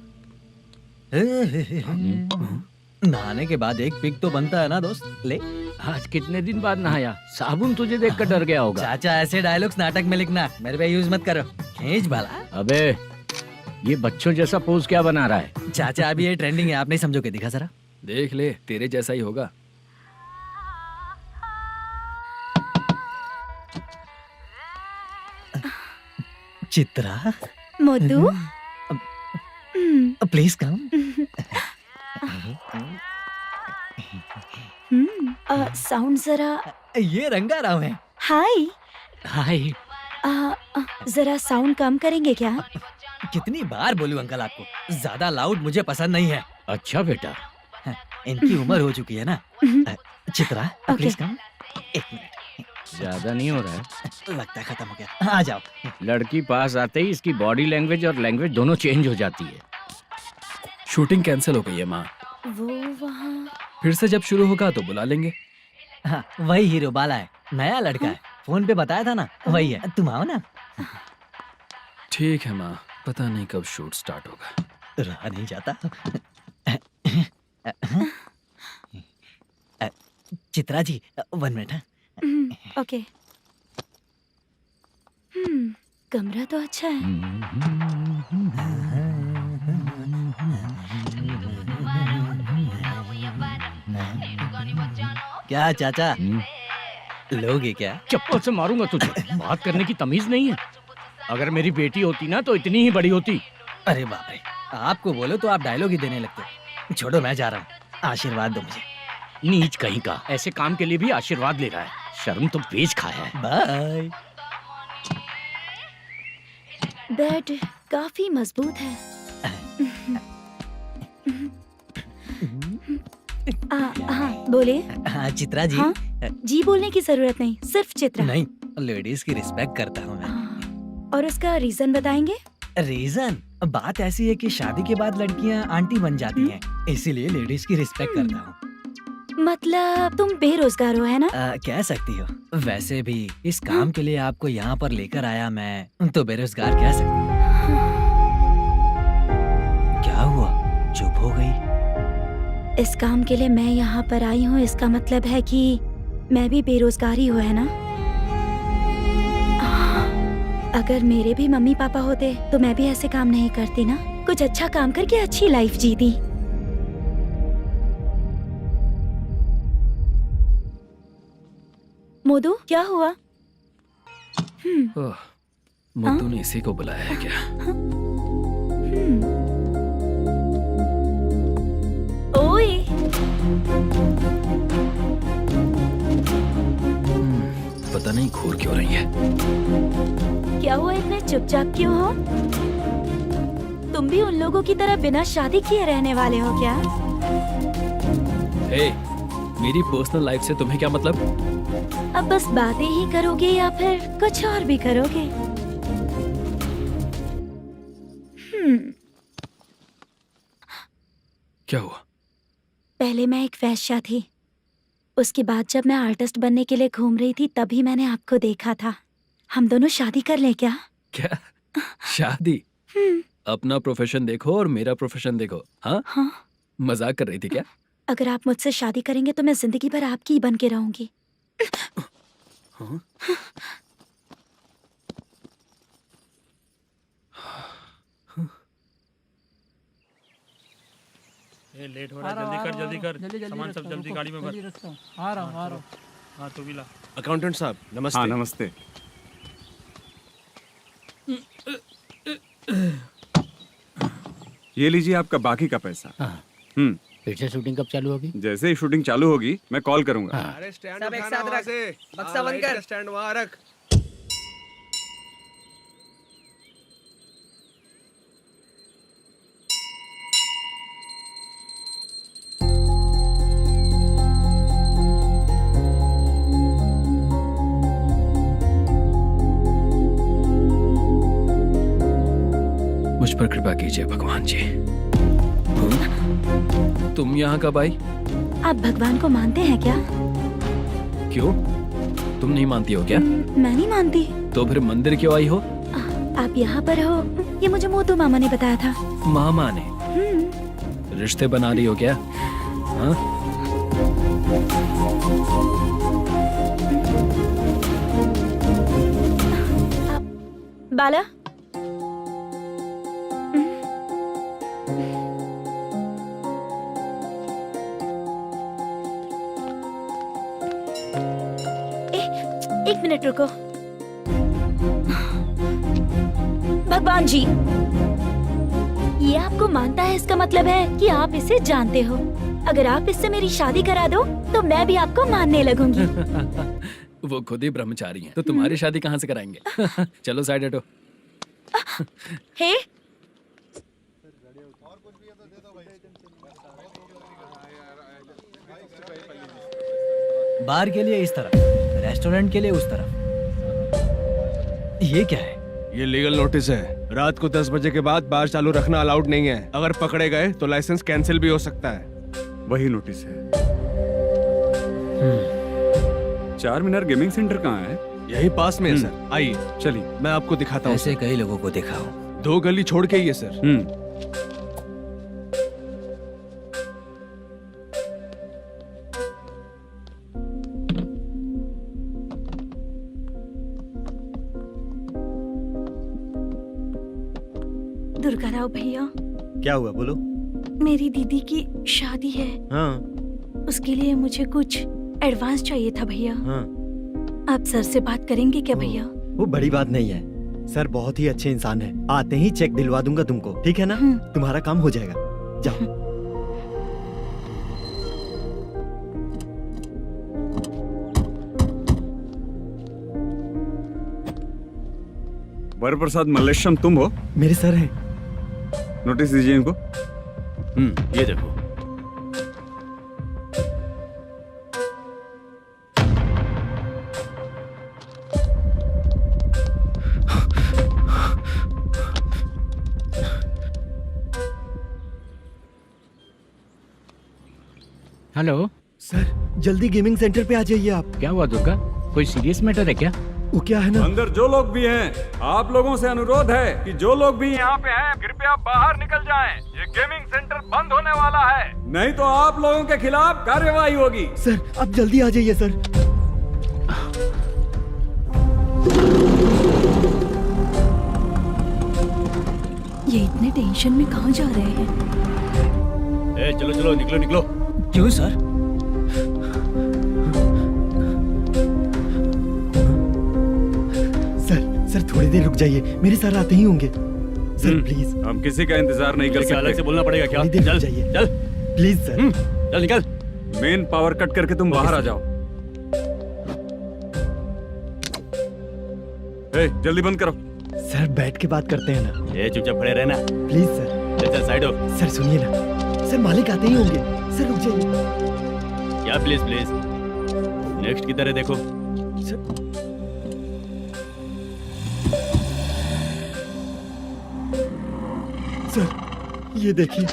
नहाने के बाद एक पिक तो बनता है ना दोस्त। ले, आज कितने दिन बाद नहाया? साबुन तुझे देखकर डर गया होगा। चाचा ऐसे डायलॉग्स नाटक में लिखना, मेरे पे यूज मत करो। खींच बाला। अबे ये बच्चों जैसा पोज क्या बना रहा है? चाचा अभी ये ट्रेंडिंग है, आप नहीं समझोगे। दिखा जरा। देख ले, तेरे जैसा ही होगा। Chitra, Modu, please come. Sound जरा। ये रंगाराव है। हाय। हाय। जरा साउंड कम करेंगे क्या? कितनी बार बोलूं अंकल आपको, ज्यादा लाउड मुझे पसंद नहीं है। अच्छा बेटा, इनकी उम्र हो चुकी है ना। Chitra, please come. 1 मिनट। ज्यादा नहीं हो रहा है? लगता है खत्म हो गया। आ जाओ। लड़की पास आते ही इसकी बॉडी लैंग्वेज और लैंग्वेज दोनों चेंज हो जाती है। शूटिंग कैंसिल हो गई है माँ। वो वहाँ। फिर से जब शुरू होगा तो बुला लेंगे। हाँ, वही हीरो बाला है, नया लड़का है। फोन पे बताया था ना, वही है। तुम आओ ना। ठीक है माँ, पता नहीं कब शूट स्टार्ट होगा। रहा नहीं जाता। चित्रा जी 1 मिनट। ओके। कमरा तो अच्छा है। क्या चाचा लोगे क्या? चप्पल से मारूंगा तुझे। बात करने की तमीज नहीं है। अगर मेरी बेटी होती ना तो इतनी ही बड़ी होती। अरे बाप रे, आपको बोलो तो आप डायलॉग ही देने लगते। छोड़ो, मैं जा रहा हूँ, आशीर्वाद दो मुझे। नीच कहीं का, ऐसे काम के लिए भी आशीर्वाद ले रहा है। शर्म तो पेच खाया है। बाय। बेड काफी मजबूत है। हाँ बोले। हाँ चित्रा जी। हाँ? जी बोलने की जरूरत नहीं, सिर्फ चित्रा। नहीं, लेडीज की रिस्पेक्ट करता हूँ मैं। और उसका रीजन बताएंगे? रीजन बात ऐसी है कि शादी के बाद लड़कियाँ आंटी बन जाती हैं, इसीलिए लेडीज की रिस्पेक्ट करता हूँ। मतलब तुम बेरोजगार हो, है ना? कह सकती हो। वैसे भी इस काम के लिए आपको यहाँ पर लेकर आया मैं, तो बेरोजगार कह सकती हूँ। क्या हुआ, चुप हो गई? इस काम के लिए मैं यहाँ पर आई हूँ, इसका मतलब है कि मैं भी बेरोजगार ही हूँ, है ना? अगर मेरे भी मम्मी पापा होते तो मैं भी ऐसे काम नहीं करती ना। कुछ अच्छा काम करके अच्छी लाइफ जीती। मोदू, क्या हुआ? मुद्दू ने इसी को बुलाया है क्या? ओए, पता नहीं घूर क्यों रही है। क्या हुआ, इतने चुपचाप क्यों हो? तुम भी उन लोगों की तरह बिना शादी किए रहने वाले हो क्या? हे, मेरी पर्सनल लाइफ से तुम्हें क्या मतलब? अब बस बातें ही करोगे या फिर कुछ और भी करोगे? क्या हुआ? पहले मैं एक वेश्या थी, उसके बाद जब मैं आर्टिस्ट बनने के लिए घूम रही थी तभी मैंने आपको देखा था। हम दोनों शादी कर ले क्या? क्या शादी? अपना प्रोफेशन देखो और मेरा प्रोफेशन देखो। हाँ? हाँ। मजाक कर रही थी क्या? अगर आप मुझसे शादी करेंगे तो मैं जिंदगी भर आपकी ही बन के रहूंगी। हाँ? ये लेट हो रहा है, जल्दी कर। सामान सब जल्दी गाड़ी में भर। आ रहा हूँ। हाँ तो भी ला। अकाउंटेंट साहब नमस्ते। हाँ नमस्ते। ये लीजिए आपका बाकी का पैसा। फिर से शूटिंग कब चालू होगी? जैसे ही शूटिंग चालू होगी मैं कॉल करूंगा। अरे स्टैंड सब एक उठाना साथ वहाँ रख। से। बक्सा बंद कर। स्टैंड वहाँ रख। मुझ पर कृपा कीजिए भगवान जी। तुम यहाँ कब आई? आप भगवान को मानते हैं क्या? क्यों? तुम नहीं मानती हो क्या? मैं नहीं मानती। तो फिर मंदिर क्यों आई हो? आप यहाँ पर हो ये मुझे मोदू मामा ने बताया था। मामा ने? रिश्ते बना रही हो क्या? हाँ? बाला, एक मिनट रुको। भगवान जी, ये आपको मानता है, इसका मतलब है कि आप इसे जानते हो। अगर आप इससे मेरी शादी करा दो तो मैं भी आपको मानने लगूंगी। वो खुद ही ब्रह्मचारी हैं, तो तुम्हारी शादी कहाँ से कराएंगे? चलो साइड हटो। हे, बार के लिए इस तरफ, रेस्टोरेंट के लिए उस तरफ। ये क्या है? ये लीगल नोटिस है। रात को 10 बजे के बाद बार चालू रखना अलाउड नहीं है। अगर पकड़े गए तो लाइसेंस कैंसिल भी हो सकता है। वही नोटिस है। चार मीनार गेमिंग सेंटर कहाँ है? यही पास में है सर। आइए चलिए मैं आपको दिखाता हूँ। ऐसे कई लोगों को देखा हूँ। 2 गली छोड़ के ही है सर। दुर्गा राव भैया, क्या हुआ बोलो। मेरी दीदी की शादी है, हाँ उसके लिए मुझे कुछ एडवांस चाहिए था भैया। हाँ। आप सर से बात करेंगे क्या भैया? वो बड़ी बात नहीं है, सर बहुत ही अच्छे इंसान है। आते ही चेक दिलवा दूंगा तुमको, ठीक है ना? तुम्हारा काम हो जाएगा, जाओ। वरप्रसाद मल्लेश्वरम तुम हो? मेरे सर हैं। नोटिस दीजिए इनको। ये देखो। हेलो सर, जल्दी गेमिंग सेंटर पे आ जाइए आप। क्या हुआ दुर्गा? कोई सीरियस मैटर है क्या? वो क्या है ना, अंदर जो लोग भी हैं, आप लोगों से अनुरोध है कि जो लोग भी यहाँ पे हैं, कृपया बाहर निकल जाएं। ये गेमिंग सेंटर बंद होने वाला है, नहीं तो आप लोगों के खिलाफ कार्यवाही होगी। सर आप जल्दी आ जाइए सर। ये इतने टेंशन में कहाँ जा रहे हैं? चलो चलो, निकलो निकलो। क्यों सर? सर थोड़ी देर रुक जाइए, मेरे सर आते ही होंगे। Sir please. हम किसी का इंतजार नहीं कर सकते। अलग से बोलना पड़ेगा क्या? थोड़ी देर चल रुक जाइए चल प्लीज सर। चल निकल। मेन पावर कट करके तुम बाहर आ जाओ। जल्दी बंद करो। सर बैठ के बात करते हैं ना। ये चुपचाप खड़े रहना। Please sir. चल चल साइड हो। सर सुनिए ना, सर मालिक आते ही होंगे। सर रुक जाइए। क्या प्लीज प्लीज? नेक्स्ट की तरह देखो। सर ये देखिए,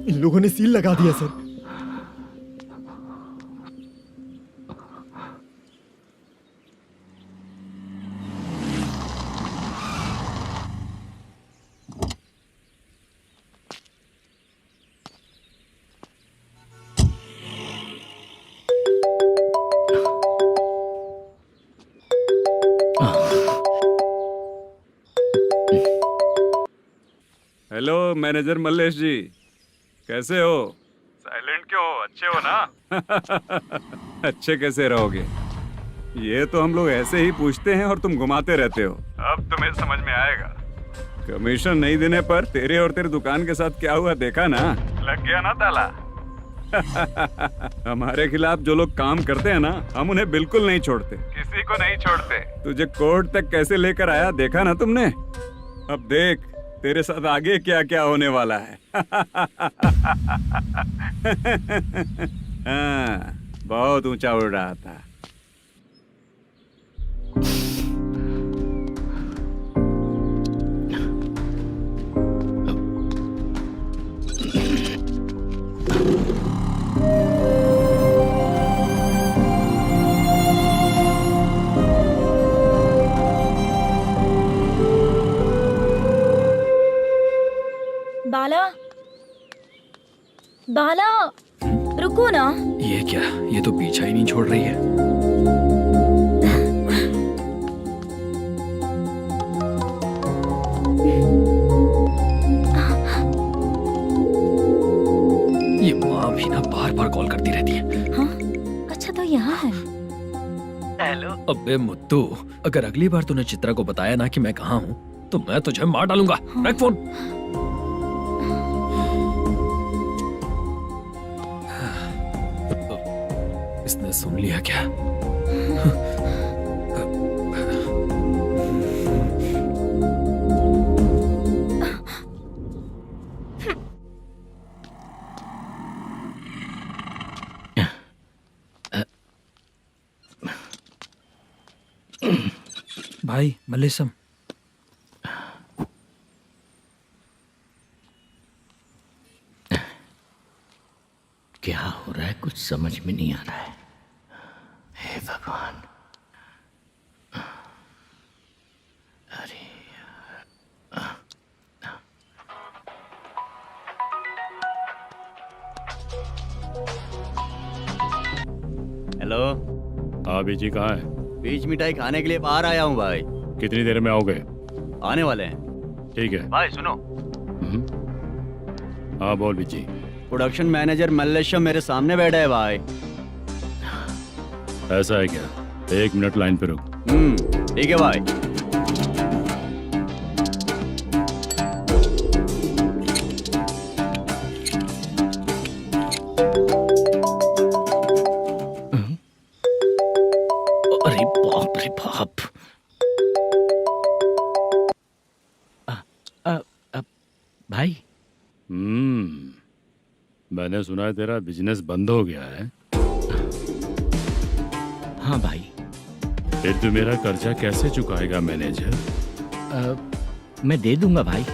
इन लोगों ने सील लगा दिया सर। हेलो मैनेजर मल्लेश जी, कैसे हो? साइलेंट क्यों हो? अच्छे हो ना? अच्छे कैसे रहोगे? ये तो हम लोग ऐसे ही पूछते हैं और तुम घुमाते रहते हो। अब तुम्हें समझ में आएगा। कमीशन नहीं देने पर तेरे और तेरी दुकान के साथ क्या हुआ देखा ना? लग गया ना ताला। हमारे खिलाफ जो लोग काम करते हैं ना, हम उन्हें बिल्कुल नहीं छोड़ते, किसी को नहीं छोड़ते। तुझे कोर्ट तक कैसे लेकर आया देखा ना तुमने? अब देख तेरे साथ आगे क्या क्या होने वाला है। हाँ, बहुत ऊंचा उड़ रहा था। बाला, बाला, रुको ना। ये क्या? ये तो पीछा ही नहीं छोड़ रही है। ये माँ भी ना बार बार कॉल करती रहती है। हाँ? अच्छा तो यहाँ है। हेलो। अबे मुत्तू, अगर अगली बार तूने चित्रा को बताया ना कि मैं कहाँ हूँ, तो मैं तुझे मार डालूंगा। रख फोन। इसने सुन लिया क्या? भाई मल्लेशम, क्या हो रहा है कुछ समझ में नहीं आ रहा है। हे भगवान। अरे हेलो। हाँ बीजी कहाँ है? बीच मिठाई खाने के लिए बाहर आया हूँ भाई। कितनी देर में आओगे? आने वाले हैं। ठीक है। भाई सुनो, हाँ बोल बीजी। प्रोडक्शन मैनेजर मल्लेश्वरम मेरे सामने बैठा है भाई। ऐसा है क्या? 1 मिनट लाइन पे रुक। ठीक है भाई। अरे बाप रे बाप। भाई मैंने सुना है तेरा बिजनेस बंद हो गया है। हाँ भाई। फिर तू मेरा कर्जा कैसे चुकाएगा मैनेजर? मैं दे दूंगा भाई।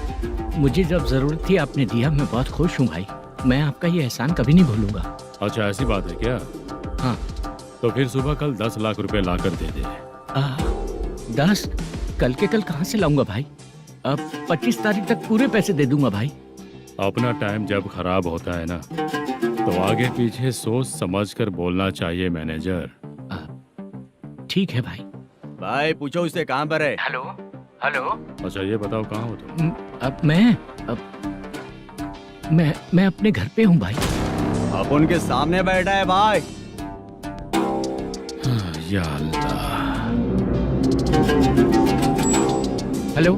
मुझे जब जरूरत थी आपने दिया, मैं बहुत खुश हूँ भाई। मैं आपका ये एहसान कभी नहीं भूलूंगा। अच्छा ऐसी बात है क्या? हाँ। तो फिर सुबह कल 10 लाख रुपए लाकर दे दे। 10? कल के कल कहाँ से लाऊंगा भाई? अब 25 तारीख तक पूरे पैसे दे दूंगा भाई। अपना टाइम जब खराब होता है ना, तो आगे पीछे सोच समझ कर बोलना चाहिए मैनेजर। ठीक है भाई। भाई पूछो उससे कहाँ पर है। Hello hello. अच्छा ये बताओ कहाँ हो तुम? अब मैं अपने घर पे हूँ भाई। अब उनके सामने बैठा है भाई। या अल्लाह। हेलो।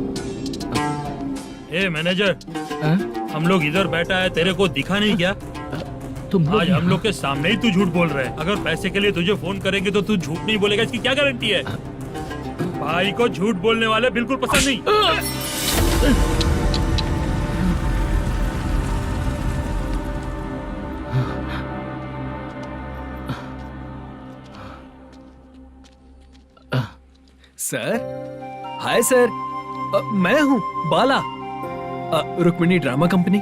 ए मैनेजर, हाँ? हम लोग इधर बैठा है, तेरे को दिखा नहीं क्या? तुम आज हम लोग के सामने ही तू झूठ बोल रहा है। अगर पैसे के लिए तुझे फोन करेंगे तो तू झूठ नहीं बोलेगा, इसकी क्या गारंटी है? भाई को झूठ बोलने वाले बिल्कुल पसंद नहीं। सर, हाय सर, मैं हूँ Bala, Rukmini drama company.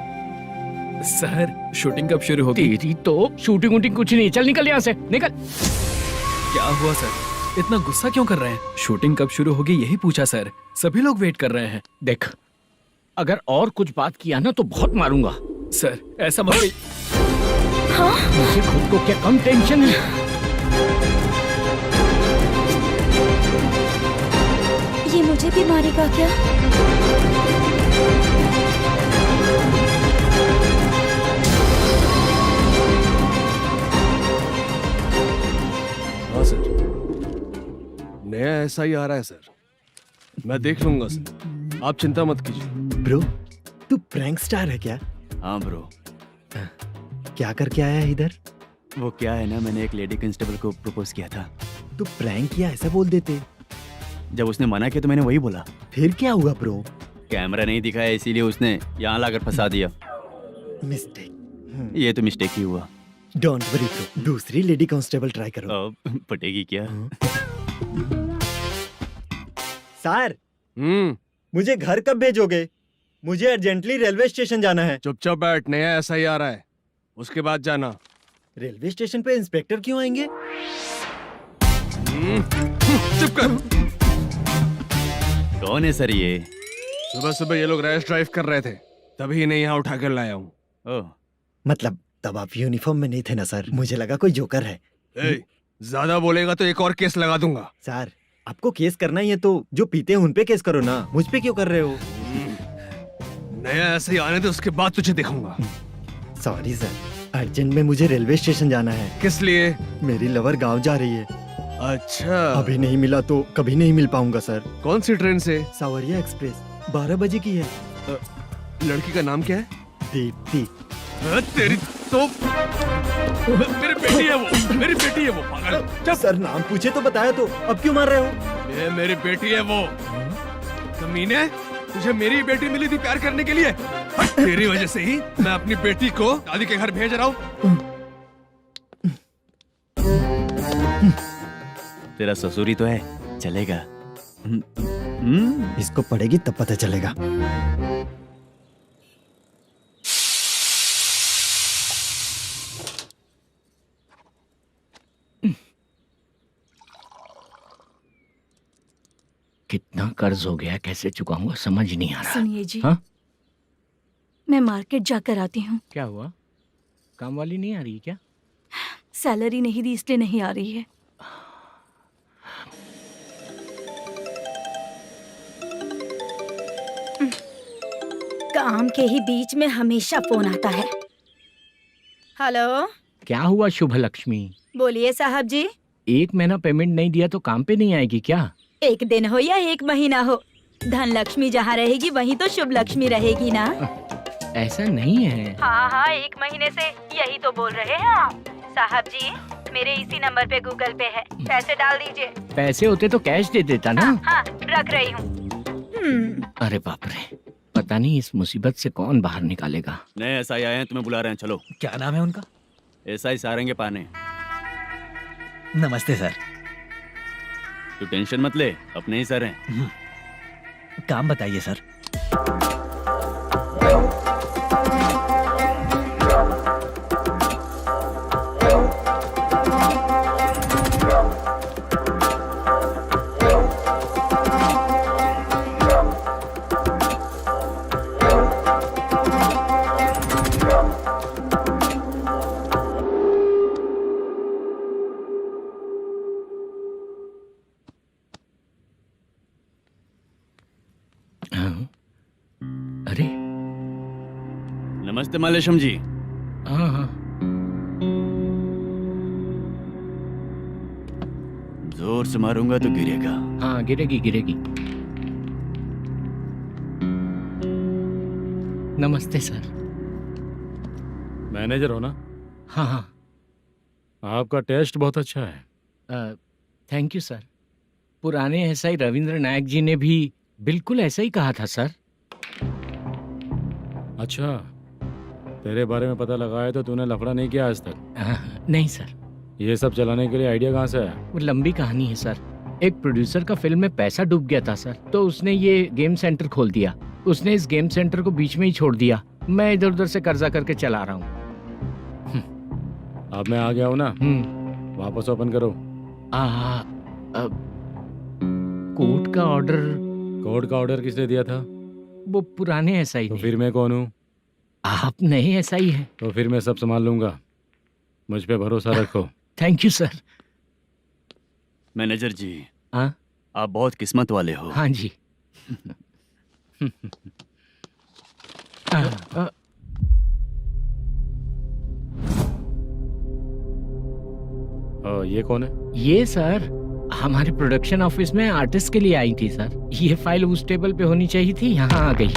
Sir shooting कब शुरू होगी? तेरी तो शूटिंग वूटिंग कुछ नहीं। चल निकल यहाँ से, निकल। क्या हुआ सर, इतना गुस्सा क्यों कर रहे हैं? शूटिंग कब शुरू होगी यही पूछा सर, सभी लोग वेट कर रहे हैं। देख, अगर और कुछ बात किया ना तो बहुत मारूंगा। सर ऐसा मत। मुझे खुद को क्या कम टेंशन है। ये मुझे भी मारेगा क्या? हाँ सर, नया ऐसा ही आ रहा है सर। मैं देख लूंगा सर, आप चिंता मत कीजिए। ब्रो, तू प्रैंक स्टार है क्या? हाँ ब्रो। क्या करके आया है इधर? वो क्या है ना, मैंने एक लेडी कांस्टेबल को प्रपोज किया था। तू प्रैंक किया ऐसा बोल देते। जब उसने मना किया तो मैंने वही बोला। फिर क्या हुआ ब्रो? कैमरा नहीं दिखाया इसीलिए उसने यहाँ लाकर फंसा दिया। मिस्टेक। ये तो मिस्टेक ही हुआ। डोंट वरी ब्रो, दूसरी लेडी कांस्टेबल ट्राई करो। अब पटेगी क्या? सर, मुझे घर कब भेजोगे? मुझे अर्जेंटली रेलवे स्टेशन जाना है। चुपचाप बैठ, नया ऐसा ही आ रहा है, उसके बाद जाना। रेलवे स्टेशन पे इंस्पेक्टर क्यों आएंगे? चुप कर। कौन है सर ये? सुबह सुबह ये लोग रैश ड्राइव कर रहे थे, तभी इन्हें यहाँ उठा कर लाया हूँ। ओह, मतलब तब आप यूनिफॉर्म में नहीं थे ना सर, मुझे लगा कोई जोकर है। ज्यादा बोलेगा तो एक और केस लगा दूंगा। सर, आपको केस करना ही है तो जो पीते हैं उन पे केस करो ना, मुझ पे क्यों कर रहे हो? नया ऐसे ही आने दे, उसके बाद तुझे दिखाऊंगा। सॉरी सर, अर्जेंट में मुझे रेलवे स्टेशन जाना है। किस लिए? मेरी लवर गांव जा रही है। अच्छा, अभी नहीं मिला तो कभी नहीं मिल पाऊंगा सर। कौन सी ट्रेन से? सावरिया एक्सप्रेस, 12 बजे की है। लड़की का नाम क्या है? दीप्ति। तेरी तो मेरी बेटी है वो, मेरी बेटी है वो, पागल। सर नाम पूछे तो बताया तो, अब क्यों मार रहे हो? ये मेरी बेटी है वो। कमीने, तुझे मेरी बेटी मिली थी प्यार करने के लिए। तेरी वजह से ही मैं अपनी बेटी को दादी के घर भेज रहा हूँ। तेरा ससुरी तो है, चलेगा। इसको पड़ेगी तब पता चलेगा। कितना कर्ज हो गया, कैसे चुकाऊंगा समझ नहीं आ रहा। सुनिए जी, हाँ? मैं मार्केट जाकर आती हूँ। क्या हुआ? काम वाली नहीं आ रही क्या? सैलरी नहीं दी इसलिए नहीं आ रही है। काम के ही बीच में हमेशा फोन आता है। हेलो, क्या हुआ शुभ लक्ष्मी? बोलिए साहब जी। एक महीना पेमेंट नहीं दिया तो काम पे नहीं आएगी क्या? एक दिन हो या एक महीना हो, धन लक्ष्मी जहाँ रहेगी वहीं तो शुभ लक्ष्मी रहेगी ना। ऐसा नहीं है। हाँ हाँ, एक महीने से यही तो बोल रहे हैं आप। साहब जी, मेरे इसी नंबर पे गूगल पे है, पैसे डाल दीजिए। पैसे होते तो कैश दे देता ना। हाँ, रख रही हूँ। अरे बाप रे, पता नहीं इस मुसीबत से कौन बाहर निकालेगा। नए एसआई आए हैं, तुम्हें बुला रहे हैं, चलो। क्या नाम है उनका? एसआई सारंगे पाने। नमस्ते सर। तू टेंशन मत ले, अपने ही सर हैं। काम बताइए सर। अरे नमस्ते मालेशम जी। हाँ हाँ, जोर से मारूंगा तो गिरेगा। हाँ गिरेगी गिरेगी। नमस्ते सर। मैनेजर हो ना? हाँ हाँ। आपका टेस्ट बहुत अच्छा है। Thank you sir. पुराने एसआई रविंद्र नायक जी ने भी बिल्कुल ऐसा ही कहा था सर। अच्छा, तेरे बारे में पता लगा है तो तूने लफड़ा नहीं किया आज तक? नहीं सर। ये सब चलाने के लिए आइडिया कहाँ से आया? वो लंबी कहानी है सर। एक प्रोड्यूसर का फिल्म में पैसा डूब गया था सर, तो उसने ये गेम सेंटर खोल दिया। उसने इस गेम सेंटर को बीच में ही छोड़ दिया। मैं इधर उधर से कर्जा करके चला रहा हूँ। अब मैं आ गया हूँ ना, वापस ओपन करो। कोर्ट का ऑर्डर। कोर्ट का ऑर्डर किसने दिया था? वो पुराने एसआई तो ने। फिर मैं कौन हूँ? आप नए एसआई हैं। तो फिर मैं सब संभाल लूंगा, मुझ पे भरोसा रखो। Thank you sir. मैनेजर जी, हाँ आप बहुत किस्मत वाले हो। हाँ जी। ये कौन है? ये सर हमारे प्रोडक्शन ऑफिस में आर्टिस्ट के लिए आई थी सर। ये फाइल उस टेबल पे होनी चाहिए थी, यहाँ आ गई।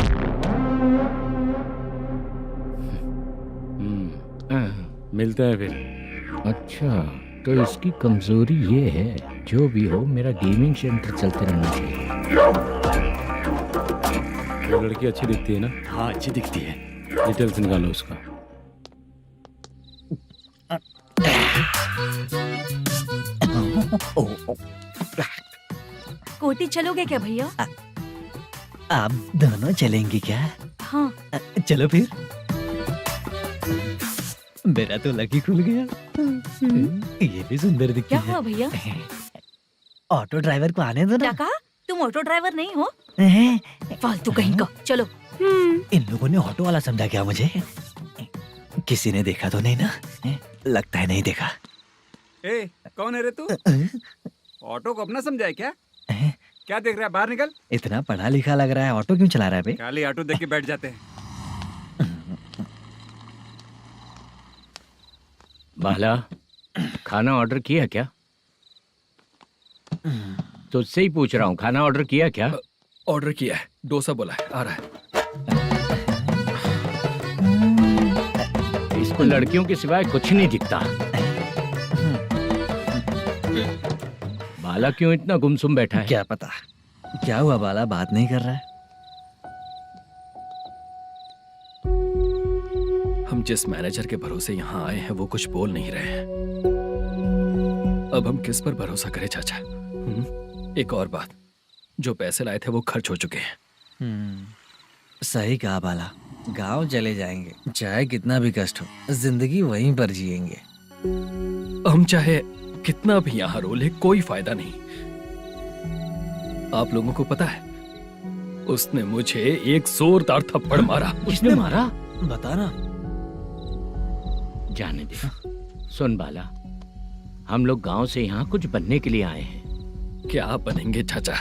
मिलते हैं फिर। अच्छा, तो इसकी कमजोरी ये है, जो भी हो मेरा गेमिंग सेंटर चलते रहना चाहिए। वो लड़की अच्छी दिखती है ना? हाँ, अच्छी दिखती है। डिटेल्स निकालो उसका। कोटी चलोगे क्या भैया? आप दोनों चलेंगे क्या? हाँ। चलो फिर। मेरा तो लकी खुल गया। ये भी सुंदर दिखती क्या है। हुआ भैया? ऑटो ड्राइवर को आने दो क्या ना। कहा? तुम ऑटो ड्राइवर नहीं हो? हैं? फालतू कहीं का। चलो। इन लोगों ने ऑटो वाला समझा क्या मुझे? किसी ने देखा तो नहीं ना? लगता है नहीं देखा। ए, कौन है रे तू? ऑटो को अपना समझा है क्या? क्या देख रहा है? बाहर निकल। इतना पढ़ा लिखा लग रहा है, ऑटो क्यों चला रहा है बे? खाली ऑटो देख के बैठ जाते हैं। बाला, खाना ऑर्डर किया क्या? तुझसे ही पूछ रहा हूँ, खाना ऑर्डर किया क्या? ऑर्डर किया है, डोसा बोला है, आ रहा है। इसको लड़कियों के सिवाय कुछ नहीं दिखता। बाला क्यों इतना गुमसुम बैठा है? क्या पता क्या हुआ, बाला बात नहीं कर रहा है। हम जिस मैनेजर के भरोसे यहाँ आए हैं वो कुछ बोल नहीं रहे हैं। अब हम किस पर भरोसा करें चाचा? एक और बात, जो पैसे लाए थे वो खर्च हो चुके हैं। सही कहा बाला, गांव चले जाएंगे, चाहे कितना भी कष्ट हो, जिंदगी वहीं पर जिएंगे। हम चाहे कितना भी यहाँ रो ले, कोई फायदा नहीं। आप लोगों को पता है, उसने मुझे एक जोरदार थप्पड़ मारा। उसने मारा? बता ना। जाने दे। सुन बाला, हम लोग गांव से यहाँ कुछ बनने के लिए आए हैं। क्या बनेंगे चाचा?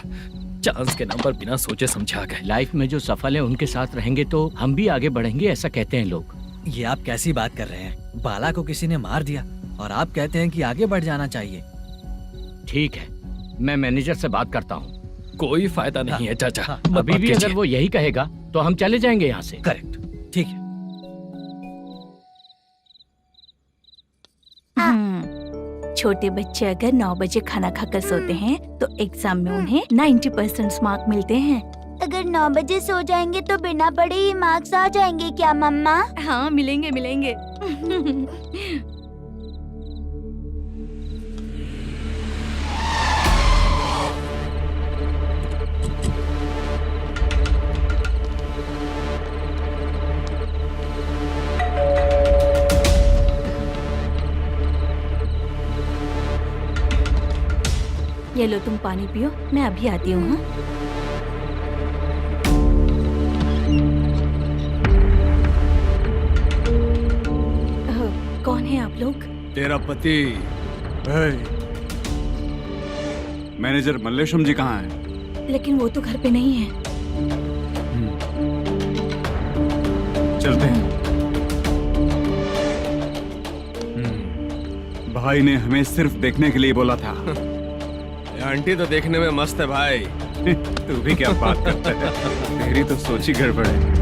चांस के नाम पर बिना सोचे समझे आ गए। लाइफ में जो सफल है उनके साथ रहेंगे तो हम भी आगे बढ़ेंगे, ऐसा कहते हैं लोग। ये आप कैसी बात कर रहे हैं? बाला को किसी ने मार दिया और आप कहते हैं कि आगे बढ़ जाना चाहिए। ठीक है, मैं मैनेजर से बात करता हूँ। कोई फायदा नहीं है चाचा। हाँ, मत अभी बात भी कीजिए। अगर वो यही कहेगा तो हम चले जाएंगे यहाँ से। करेक्ट, ठीक है। छोटे बच्चे अगर 9 बजे खाना खाकर सोते हैं तो एग्जाम में उन्हें 90% मार्क मिलते हैं। अगर 9 बजे सो जाएंगे तो बिना पढ़े ही मार्क्स आ जाएंगे क्या मम्मा? हाँ, मिलेंगे मिलेंगे। ये लो तुम पानी पियो, मैं अभी आती हूँ। हाँ? कौन है आप लोग? तेरा पति। मैनेजर मल्लेशम जी कहाँ हैं? लेकिन वो तो घर पे नहीं है। चलते हैं। भाई ने हमें सिर्फ देखने के लिए बोला था। ये आंटी तो देखने में मस्त है भाई। तू भी क्या बात करता है? तेरी तो सोच ही गड़बड़ है।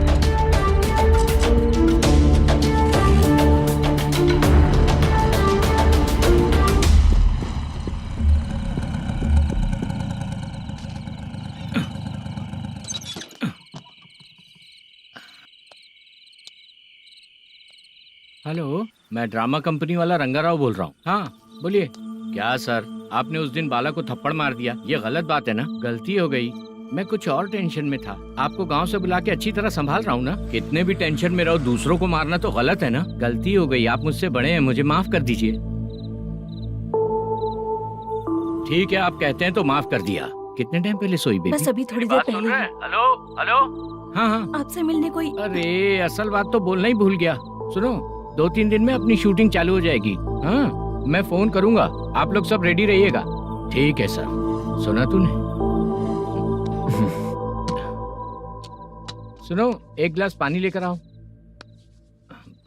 हेलो, मैं ड्रामा कंपनी वाला रंगाराव बोल रहा हूँ। हाँ बोलिए। क्या सर, आपने उस दिन बाला को थप्पड़ मार दिया, ये गलत बात है ना? गलती हो गई, मैं कुछ और टेंशन में था। आपको गांव से बुला के अच्छी तरह संभाल रहा हूँ ना। कितने भी टेंशन में रहो, दूसरों को मारना तो गलत है ना। गलती हो गई, आप मुझसे बड़े हैं, मुझे माफ कर दीजिए। ठीक है, आप कहते हैं तो माफ कर दिया। कितने टाइम पहले सोई बेबी? बस अभी थोड़ी देर पहले। Hello hello. हाँ हाँ। आपसे मिलने कोई। अरे असल बात तो बोलना ही भूल गया। सुनो, 2-3 दिन में अपनी शूटिंग चालू हो जाएगी। हाँ, मैं फोन करूंगा, आप लोग सब रेडी रहिएगा। ठीक है सर। सुना तूने? सुनो, एक गिलास पानी लेकर आओ।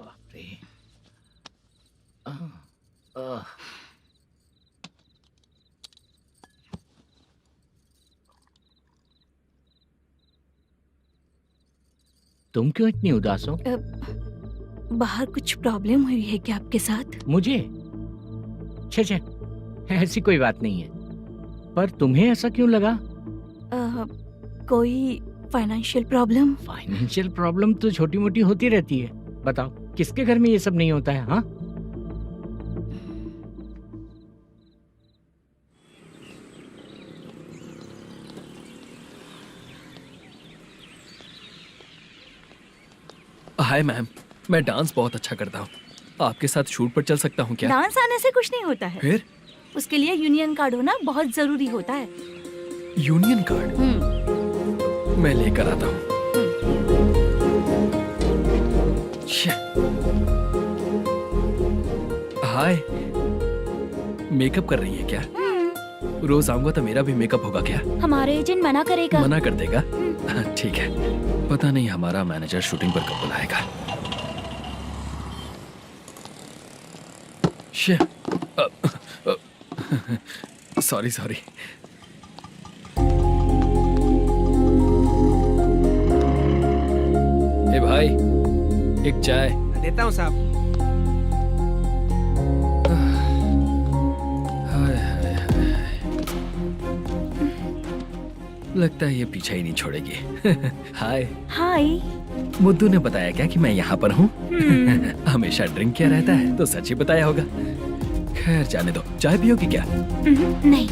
बाप रे। तुम क्यों इतनी उदास हो? बाहर कुछ प्रॉब्लम हुई है क्या आपके साथ? मुझे? छे, ऐसी कोई बात नहीं है। पर तुम्हें ऐसा क्यों लगा? कोई फाइनेंशियल प्रॉब्लम? फाइनेंशियल प्रॉब्लम तो छोटी मोटी होती रहती है। बताओ, किसके घर में ये सब नहीं होता है? हाँ, हाय मैम, मैं डांस बहुत अच्छा करता हूँ। आपके साथ शूट पर चल सकता हूँ क्या? डांस आने से कुछ नहीं होता है। फिर? उसके लिए यूनियन कार्ड होना बहुत जरूरी होता है। Union card? मैं लेकर आता हूँ। हाय, मेकअप कर रही है क्या? रोज आऊंगा तो मेरा भी मेकअप होगा क्या? हमारे एजेंट मना करेगा। मना कर देगा? ठीक है, पता नहीं हमारा मैनेजर शूटिंग पर कब बुलाएगा। सॉरी। ए भाई, एक चाय। देता हूँ साहब। लगता है ये पीछा ही नहीं छोड़ेगी। हाय। हाय। मुद्दू ने बताया क्या कि मैं यहाँ पर हूँ? हमेशा ड्रिंक किया रहता है तो सच ही बताया होगा। खैर जाने दो, चाय पियोगी क्या? नहीं।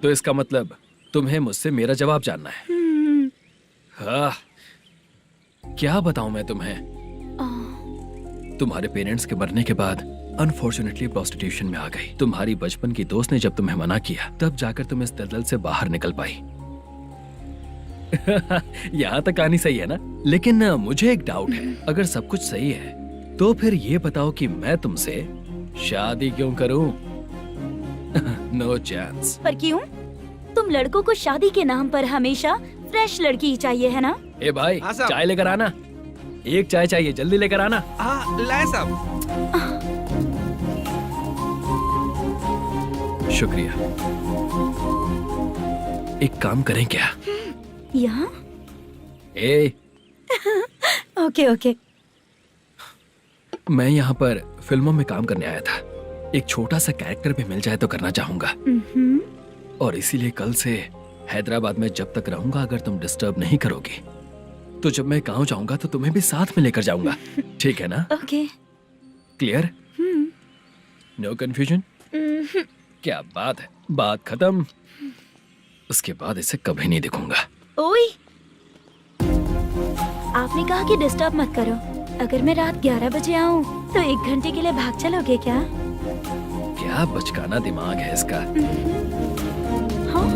तो इसका मतलब तुम्हें मुझसे मेरा जवाब जानना है? हाँ, क्या बताऊं मैं तुम्हें? तुम्हारे पेरेंट्स के मरने के बाद अनफॉर्चुनेटली प्रोस्टिट्यूशन में आ गई। तुम्हारी बचपन की दोस्त ने जब तुम्हें मना किया, तब जाकर तुम इस दलदल से बाहर निकल पाई। यहाँ तक कहानी सही है ना? लेकिन मुझे एक डाउट है। अगर सब कुछ सही है तो फिर ये बताओ कि मैं तुमसे शादी क्यों करूं? No chance. पर क्यों? तुम लड़कों को शादी के नाम पर हमेशा फ्रेश लड़की ही चाहिए है ना? ए भाई हाँ साहब। चाय लेकर आना। एक चाय चाहिए, जल्दी लेकर आना। हाँ लाए साहब। शुक्रिया। एक काम करें क्या? यहाँ? ए, ओके ओके। मैं यहाँ पर फिल्मों में काम करने आया था। एक छोटा सा कैरेक्टर भी मिल जाए तो करना चाहूंगा। और इसीलिए कल से हैदराबाद में जब तक रहूंगा, अगर तुम डिस्टर्ब नहीं करोगी तो जब मैं गांव जाऊंगा तो तुम्हें भी साथ में लेकर जाऊंगा। ठीक है ना? ओके। क्लियर? No confusion? क्या बात है, बात खत्म। उसके बाद इसे कभी नहीं दिखूंगा। ओए, आपने कहा कि डिस्टर्ब मत करो। अगर मैं रात 11 बजे आऊँ तो 1 घंटे के लिए भाग चलोगे क्या? क्या बचकाना दिमाग है इसका। हाँ?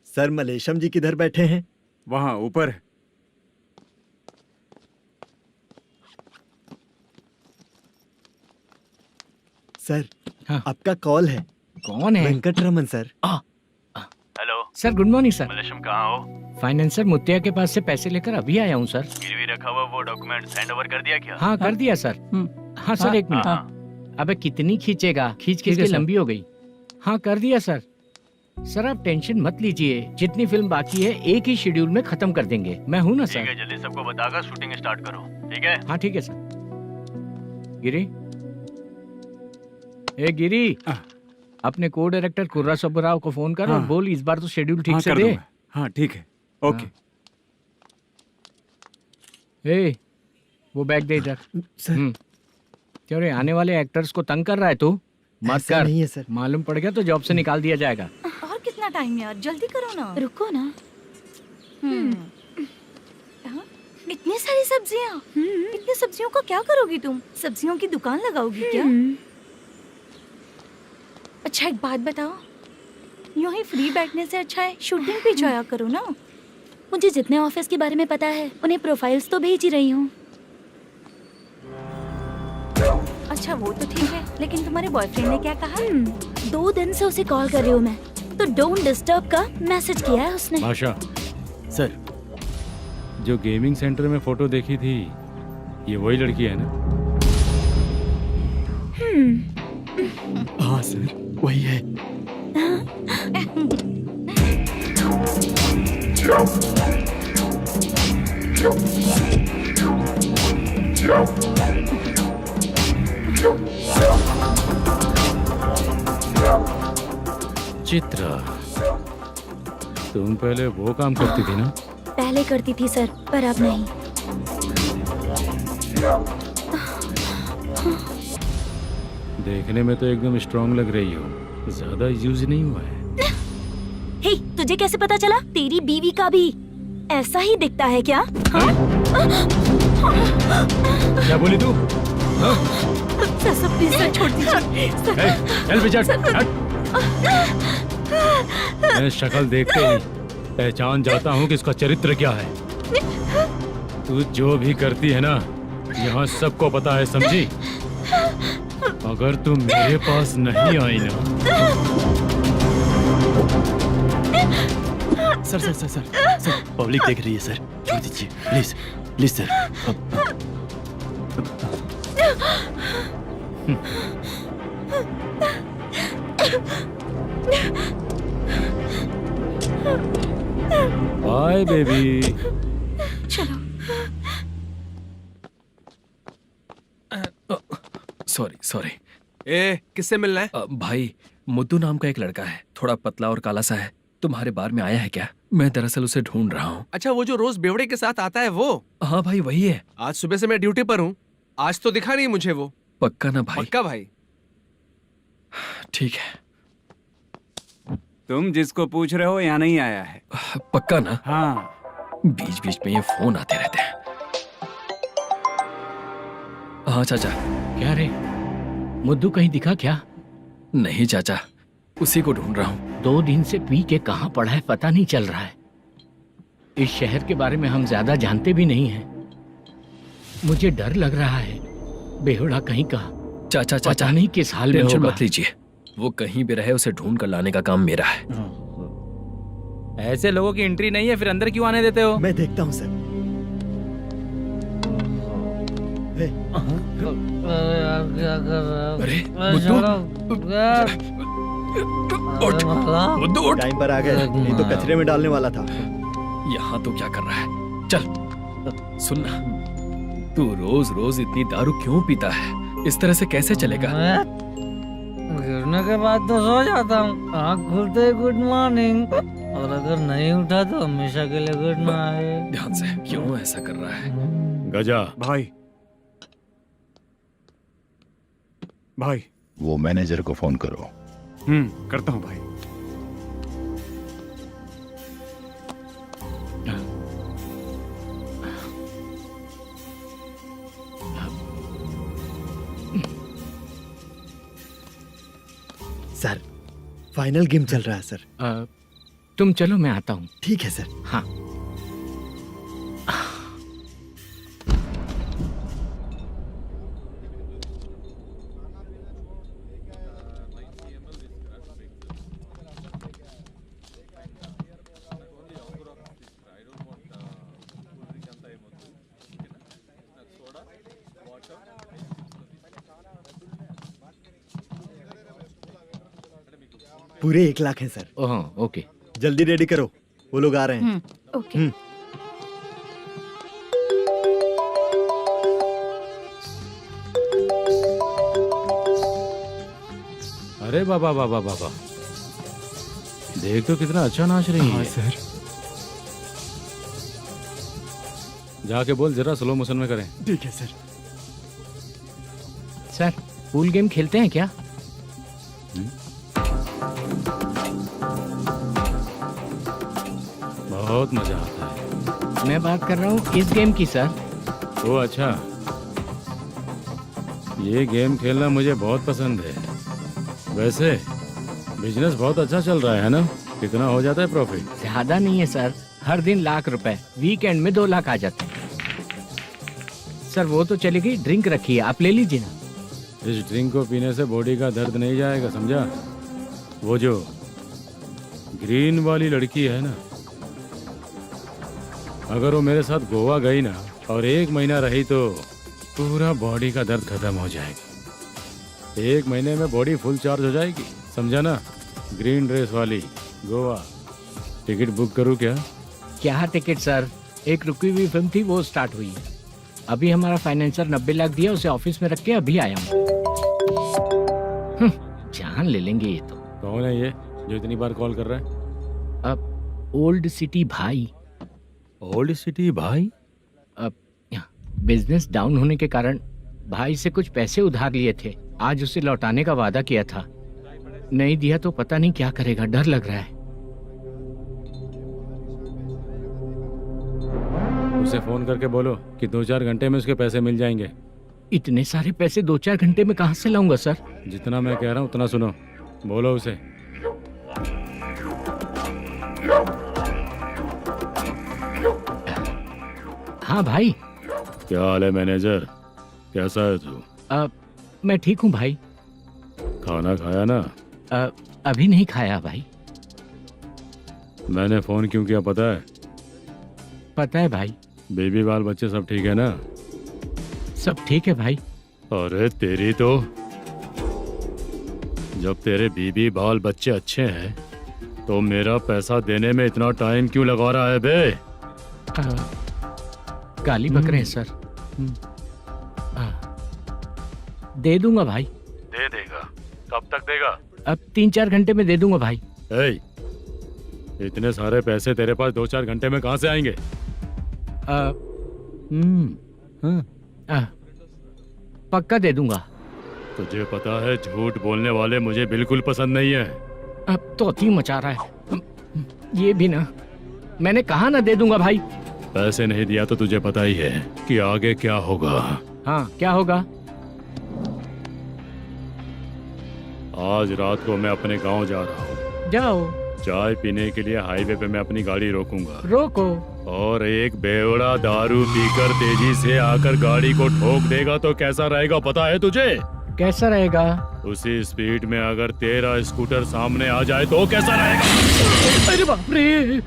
सर मलेशम जी किधर बैठे हैं? वहाँ ऊपर। सर हाँ। आपका कॉल है। कौन है? Venkataraman sir. Hello sir good morning sir. Malesham, कहाँ हो? फाइनेंसर मुत्तिया के पास से पैसे लेकर अभी आया हूँ सर। गिरवी रखा हुआ वो डॉक्यूमेंट हैंड ओवर कर दिया क्या? हाँ कर दिया सर। हाँ सर एक मिनट। अबे कितनी खींचेगा, खींच खींच के लंबी हो गई। हाँ कर दिया सर। सर आप टेंशन मत लीजिए, जितनी फिल्म बाकी है एक ही शेड्यूल में खत्म कर देंगे। मैं हूँ ना ठीक सर। है, जल्दी सबको बताकर शूटिंग स्टार्ट करो। ठीक है? हाँ ठीक है सर। गिरी, ए गिरी, अपने को डायरेक्टर कुर्रा सुब्बराव को फोन कर और हाँ। बोल इस बार तो शेड्यूल ठीक हाँ, से कर दे। दूंगा। हाँ ठीक है, ओके। ए वो बैग दे इधर। सर क्यों रे, आने वाले एक्टर्स को तंग कर रहा है तू? मत ऐसा कर। नहीं है सर। मालूम पड़ गया तो जॉब से निकाल दिया जाएगा। और कितना टाइम यार, जल्दी करो ना। रुको ना। हाँ? इतनी सारी सब्जियाँ, इतनी सब्जियों का क्या करोगी तुम? सब्जियों की दुकान लगाओगी क्या? अच्छा एक बात बताओ, यूं ही फ्री बैठने से अच्छा है शूटिंग पे जाया करो ना। मुझे जितने ऑफिस के बारे में पता है उन्हें प्रोफाइल्स तो भेज ही रही हूँ। अच्छा वो तो ठीक है, लेकिन तुम्हारे बॉयफ्रेंड ने क्या कहा? 2 दिन से उसे कॉल कर रही हूँ मैं, तो डोंट डिस्टर्ब का मैसेज किया है उसने। भाषा, सर जो गेमिंग सेंटर में फोटो देखी थी, ये वही लड़की है ना? हाँ सर वही है। चित्रा, तुम पहले वो काम करती थी ना? पहले करती थी सर, पर अब नहीं। देखने में तो एकदम स्ट्रांग लग रही हो, ज्यादा यूज नहीं हुआ है। हे, तुझे कैसे पता चला? तेरी बीवी का भी ऐसा ही दिखता है क्या? हाँ? क्या बोली तू? सर प्लीज सर छोड़ दीजिए। चल बेटा, हट। मैं शक्ल देखते ही पहचान जाता हूँ कि इसका चरित्र क्या है। तू जो भी करती है ना, यहाँ सबको पता है, समझी? अगर तू मेरे पास नहीं आई ना। Sir sir sir sir sir public देख रही है सर, छोड़ दीजिए please please sir. Bye baby. चलो। Sorry sorry. ए किससे मिलना है? भाई मुद्दू नाम का एक लड़का है, थोड़ा पतला और काला सा है। तुम्हारे बार में आया है क्या? मैं दरअसल उसे ढूंढ रहा हूँ। अच्छा वो जो रोज बेवड़े के साथ आता है वो? हाँ भाई वही है। आज सुबह से मैं ड्यूटी पर हूँ, आज तो दिखा नहीं मुझे वो। पक्का ना भाई? पक्का भाई। ठीक है। तुम जिसको पूछ रहे हो यहाँ नहीं आया है। पक्का ना? हाँ। बीच बीच में ये फोन आते रहते हैं। हाँ चाचा। क्या रे, मुद्दू कहीं दिखा क्या? नहीं चाचा, उसी को ढूंढ रहा हूँ। 2 दिन से पी के कहाँ पड़ा है पता नहीं चल रहा है। इस शहर के बारे में हम ज्यादा जानते भी नहीं हैं। मुझे डर लग रहा है, बेहुड़ा कहीं का। चाचा चाचा पता नहीं किस हाल में टेंशन होगा। मत लीजिए, वो कहीं भी रहे उसे ढूंढ कर लाने का काम मेरा है। ऐसे लोगों की एंट्री नहीं है, फिर अंदर क्यों आने देते हो? मैं देखता हूँ सर। अरे बुद्धू उठ। टाइम पर आ गए, नहीं तो कचरे में डालने वाला था। यहाँ तो क्या कर रहा है? चल सुनना, तू रोज रोज इतनी दारू क्यों पीता है? इस तरह से कैसे चलेगा? गिरने के बाद तो सो जाता हूँ, आँख खुलते ही गुड मॉर्निंग, और अगर नहीं उठा तो हमेशा के लिए गुड नाइट। ध्यान से, क्यों ऐसा कर रहा है? गजा, भाई भाई। वो मैनेजर को फोन करो। करता हूँ भाई। सर फाइनल गेम चल रहा है सर। तुम चलो, मैं आता हूँ। ठीक है सर। हाँ। पूरे 1 लाख हैं सर। Oh okay. जल्दी रेडी करो, वो लोग आ रहे हैं। ओके। अरे बाबा बाबा बाबा, देख तो कितना अच्छा नाच रही है। सर जाके बोल जरा स्लो मोशन में करें। ठीक है सर। सर पूल गेम खेलते हैं क्या? बहुत मजा आता है। मैं बात कर रहा हूँ इस गेम की सर। ओ अच्छा, ये गेम खेलना मुझे बहुत पसंद है। वैसे बिजनेस बहुत अच्छा चल रहा है ना? कितना हो जाता है प्रॉफिट? ज्यादा नहीं है सर, हर दिन लाख रुपए, वीकेंड में 2 लाख आ जाते हैं। सर वो तो चलेगी, ड्रिंक रखी है, आप ले लीजिए ना। इस ड्रिंक को पीने से बॉडी का दर्द नहीं जाएगा, समझा? वो जो ग्रीन वाली लड़की है ना, अगर वो मेरे साथ गोवा गई ना और 1 महीना रही तो पूरा बॉडी का दर्द खत्म हो जाएगा। 1 महीने में बॉडी फुल चार्ज हो जाएगी, समझा ना? ग्रीन ड्रेस वाली गोवा। टिकट बुक करूं क्या? क्या टिकट सर, एक रुकी हुई फिल्म थी, वो स्टार्ट हुई है। अभी हमारा फाइनेंसर 90 लाख दिया, उसे ऑफिस में रख के अभी आया हूँ। जान ले लेंगे ये तो। कौन है ये जो इतनी बार कॉल कर रहा है? अब ओल्ड सिटी भाई। ओल्ड सिटी भाई? अब बिजनेस डाउन होने के कारण भाई से कुछ पैसे उधार लिए थे, आज उसे लौटाने का वादा किया था। नहीं दिया तो पता नहीं क्या करेगा, डर लग रहा है। उसे फोन करके बोलो कि 2-4 घंटे में उसके पैसे मिल जाएंगे। इतने सारे पैसे 2-4 घंटे में कहाँ से लाऊंगा सर? जितना मैं कह रहा हूँ उतना सुनो, बोलो उसे। हाँ भाई। क्या हाल है मैनेजर, कैसा है तू? मैं ठीक हूँ भाई। खाना खाया ना? अभी नहीं खाया भाई। मैंने फोन क्यों किया पता है? पता है भाई। बेबी बाल बच्चे सब ठीक है ना? सब ठीक है भाई। अरे तेरी तो, जब तेरे बीबी बाल बच्चे अच्छे हैं तो मेरा पैसा देने में इतना टाइम क्यों लगा रहा है बे? गाली बक रहे हैं सर। दे दूंगा भाई। दे देगा? कब तक देगा? अब 3-4 घंटे में दे दूंगा भाई। इतने सारे पैसे तेरे पास 2-4 घंटे में कहाँ से आएंगे? पक्का दे दूंगा। तुझे पता है झूठ बोलने वाले मुझे बिल्कुल पसंद नहीं है। अब तोती मचा रहा है ये भी ना। मैंने कहा ना दे दूंगा भाई। पैसे नहीं दिया तो तुझे पता ही है कि आगे क्या होगा। हाँ क्या होगा? आज रात को मैं अपने गांव जा रहा हूँ। जाओ। चाय पीने के लिए हाईवे पे मैं अपनी गाड़ी रोकूंगा रोको। और एक बेवड़ा दारू पीकर तेजी से आकर गाड़ी को ठोक देगा तो कैसा रहेगा पता है तुझे? कैसा रहेगा? उसी स्पीड में अगर तेरा स्कूटर सामने आ जाए तो कैसा रहेगा? अरे बाप रे।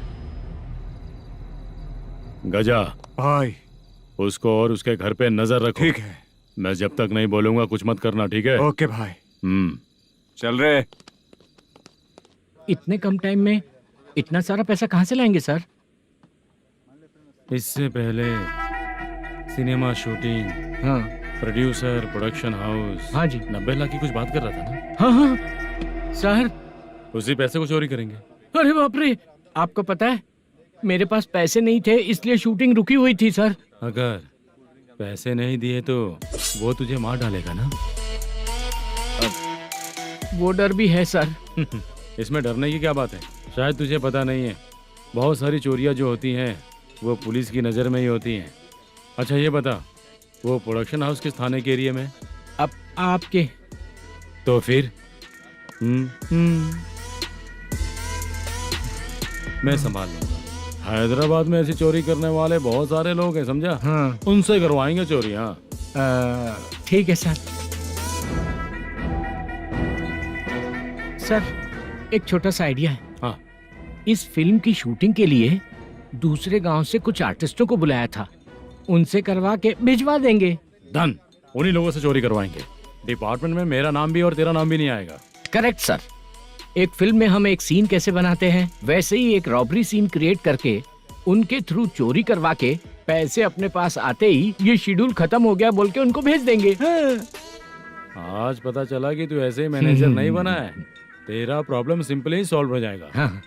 गजा भाई उसको और उसके घर पे नजर रखो। ठीक है। मैं जब तक नहीं बोलूंगा कुछ मत करना, ठीक है? ओके भाई। चल रहे। इतने कम टाइम में इतना सारा पैसा कहाँ से लाएंगे सर? इससे पहले सिनेमा शूटिंग, हाँ प्रोड्यूसर, प्रोडक्शन हाउस। हाँ जी। 90 लाख की कुछ बात कर रहा था ना? हाँ हाँ सर। उसी पैसे को चोरी करेंगे। अरे बाप रे, आपको पता है मेरे पास पैसे नहीं थे इसलिए शूटिंग रुकी हुई थी सर। अगर पैसे नहीं दिए तो वो तुझे मार डालेगा ना? वो डर भी है सर। इसमें डरने की क्या बात है? शायद तुझे पता नहीं है, बहुत सारी चोरियां जो होती हैं वो पुलिस की नज़र में ही होती हैं। अच्छा ये बता, वो प्रोडक्शन हाउस किस थाने के एरिया में? अब आपके। तो फिर मैं संभाल लूंगा। हैदराबाद में ऐसी चोरी करने वाले बहुत सारे लोग हैं, समझा? हाँ। उनसे करवाएंगे चोरी। हाँ ठीक है सर। सर एक छोटा सा आइडिया है। हाँ। इस फिल्म की शूटिंग के लिए दूसरे गांव से कुछ आर्टिस्टों को बुलाया था, उनसे करवा के भिजवा देंगे। डन, उन्हीं लोगों से चोरी करवाएंगे। डिपार्टमेंट में मेरा नाम भी और तेरा नाम भी नहीं आएगा। Correct sir. एक फिल्म में हम एक सीन कैसे बनाते हैं वैसे ही एक रॉबरी सीन क्रिएट करके उनके थ्रू चोरी करवा के पैसे अपने पास आते ही ये शेड्यूल खत्म हो गया बोल के उनको भेज देंगे। आज पता चला कि तू ऐसे ही मैनेजर नहीं बना है। तेरा प्रॉब्लम सिंपली ही सॉल्व हो जाएगा। हाँ।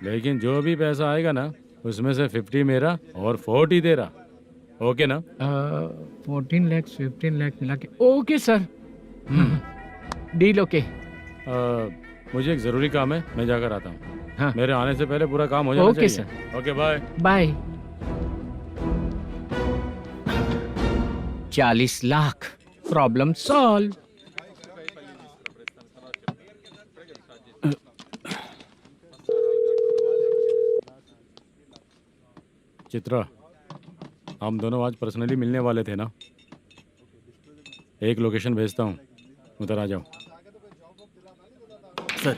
लेकिन जो भी पैसा आएगा ना उसमें से 50 मेरा और 40 तेरा। ओके ना? 14 लाख 15 लाख मिला के। Okay sir. Deal okay. मुझे एक जरूरी काम है, मैं जाकर आता हूँ। हाँ। मेरे आने से पहले पूरा काम हो जाना ओके चाहिए। Sir. Okay bye. Bye. 40 lakh problem solve. Chitra, हम दोनों आज पर्सनली मिलने वाले थे ना? एक लोकेशन भेजता हूँ, उधर आ जाओ। सर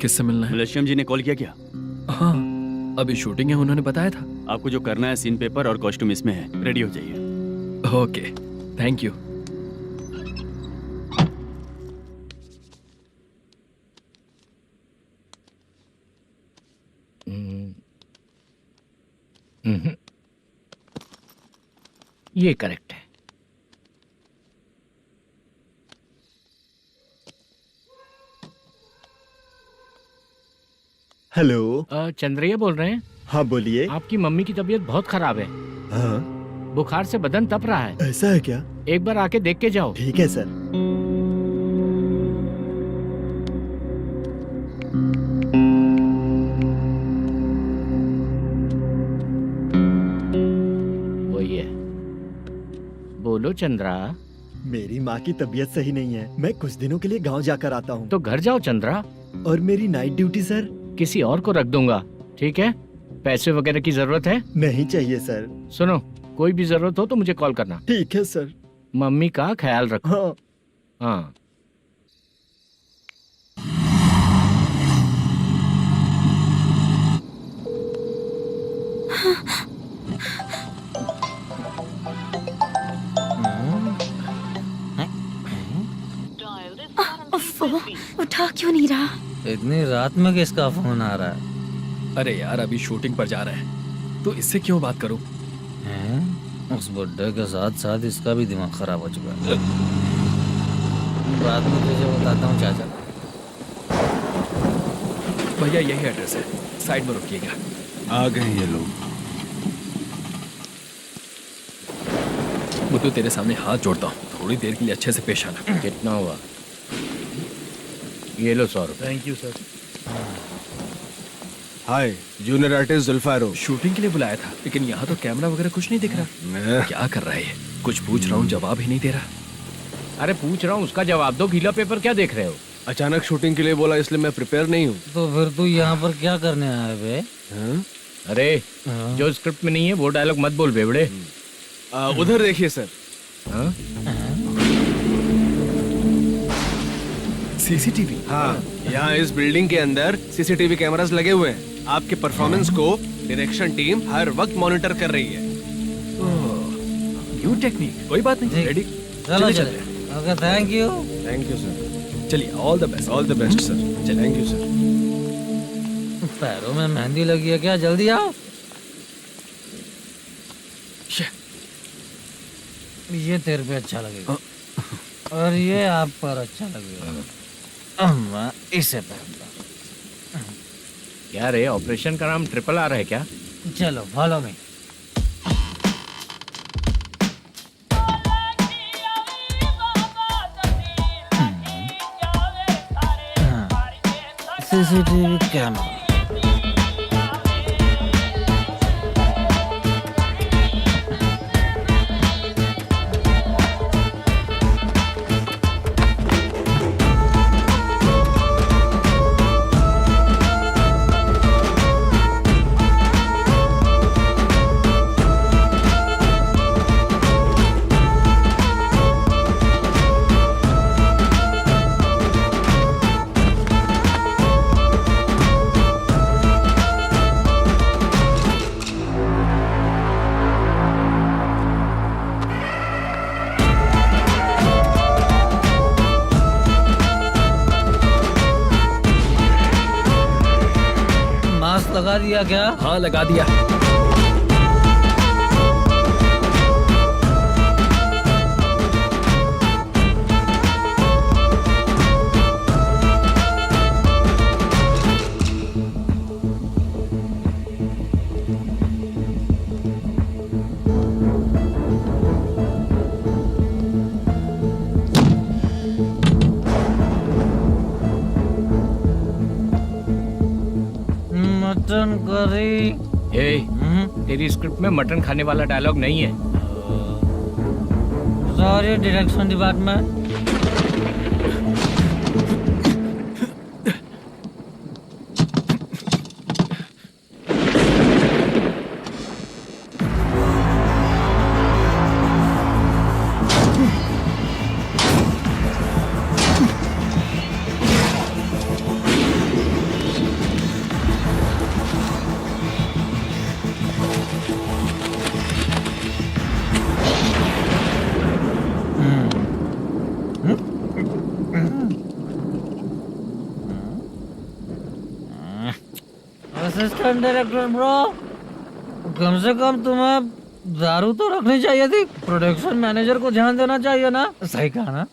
किससे मिलना है? मलेशियम जी ने कॉल किया क्या? हाँ अभी शूटिंग है, उन्होंने बताया था। आपको जो करना है सीन पेपर और कॉस्ट्यूम इसमें है, रेडी हो जाइए। Okay thank you. ये करेक्ट है। हेलो। चंद्रैया बोल रहे हैं? हाँ बोलिए। आपकी मम्मी की तबीयत बहुत खराब है। हाँ बुखार से बदन तप रहा है। ऐसा है क्या? एक बार आके देख के जाओ। ठीक है सर। वही है। बोलो चंद्रा। मेरी माँ की तबीयत सही नहीं है, मैं कुछ दिनों के लिए गांव जाकर आता हूँ। तो घर जाओ चंद्रा। और मेरी नाइट ड्यूटी सर? किसी और को रख दूंगा, ठीक है? पैसे वगैरह की जरूरत है? नहीं चाहिए सर। सुनो, कोई भी जरूरत हो तो मुझे कॉल करना। ठीक है सर। मम्मी का ख्याल रखो। हाँ। हाँ। उठा क्यों नहीं रहा? इतनी रात में किसका फोन आ रहा है? अरे यार अभी शूटिंग पर जा रहे हैं तो इससे क्यों बात करूं? हैं? उस बुड्ढे के साथ साथ इसका भी दिमाग खराब हो चुका है। रात में तुझे बताता हूँ चाचा। भैया यही एड्रेस है, साइड में रुकिएगा। आ गए ये लोग। बुद्धू तेरे सामने हाथ जोड़ता हूँ, थोड़ी देर के लिए अच्छे से पेश आना। कितना हुआ? ये लो 100 रुपए। Thank you sir. Hi, junior artist Zulfar हूँ। शूटिंग के लिए बुलाया था, लेकिन यहाँ तो कैमरा वगैरह कुछ नहीं दिख रहा। क्या कर रहा है ये? कुछ पूछ रहा हूँ, जवाब ही नहीं दे रहा। अरे पूछ रहा हूँ, उसका जवाब दो। गीला पेपर क्या देख रहे हो? अचानक शूटिंग के लिए बोला, इसलिए मैं प्रिपेयर नहीं हूँ। तो फिर तू यहाँ पर क्या करने आया बे? अरे जो स्क्रिप्ट में नहीं है वो डायलॉग मत बोल बेवड़े। उधर देखिए सर। सीसीटीवी? हाँ, यहाँ इस बिल्डिंग के अंदर सीसीटीवी कैमरास लगे हुए हैं। आपके परफॉर्मेंस को डायरेक्शन टीम हर वक्त मॉनिटर कर रही है। न्यू टेक्निक, कोई बात नहीं। रेडी? चलो चले। Okay, thank you. Thank you sir. चलिए, all the best. All the best sir. Thank you sir. पैरों में मेहंदी लगी है क्या? जल्दी आओ। ये तेरे पे अच्छा लगेगा और ये आप पर अच्छा लगेगा। मैं इसे पहनता। क्या रे, ऑपरेशन का नाम ट्रिपल आर है क्या? चलो फॉलो मी। CCTV camera. लगा दिया क्या? हाँ, लगा दिया। Mutton curry. तेरी स्क्रिप्ट में मटन खाने वाला डायलॉग नहीं है। Sorry direction department. Assistant director bro, कम से कम तुम्हें दारू तो रखनी चाहिए थी। प्रोडक्शन मैनेजर को ध्यान देना चाहिए ना। सही कहा ना?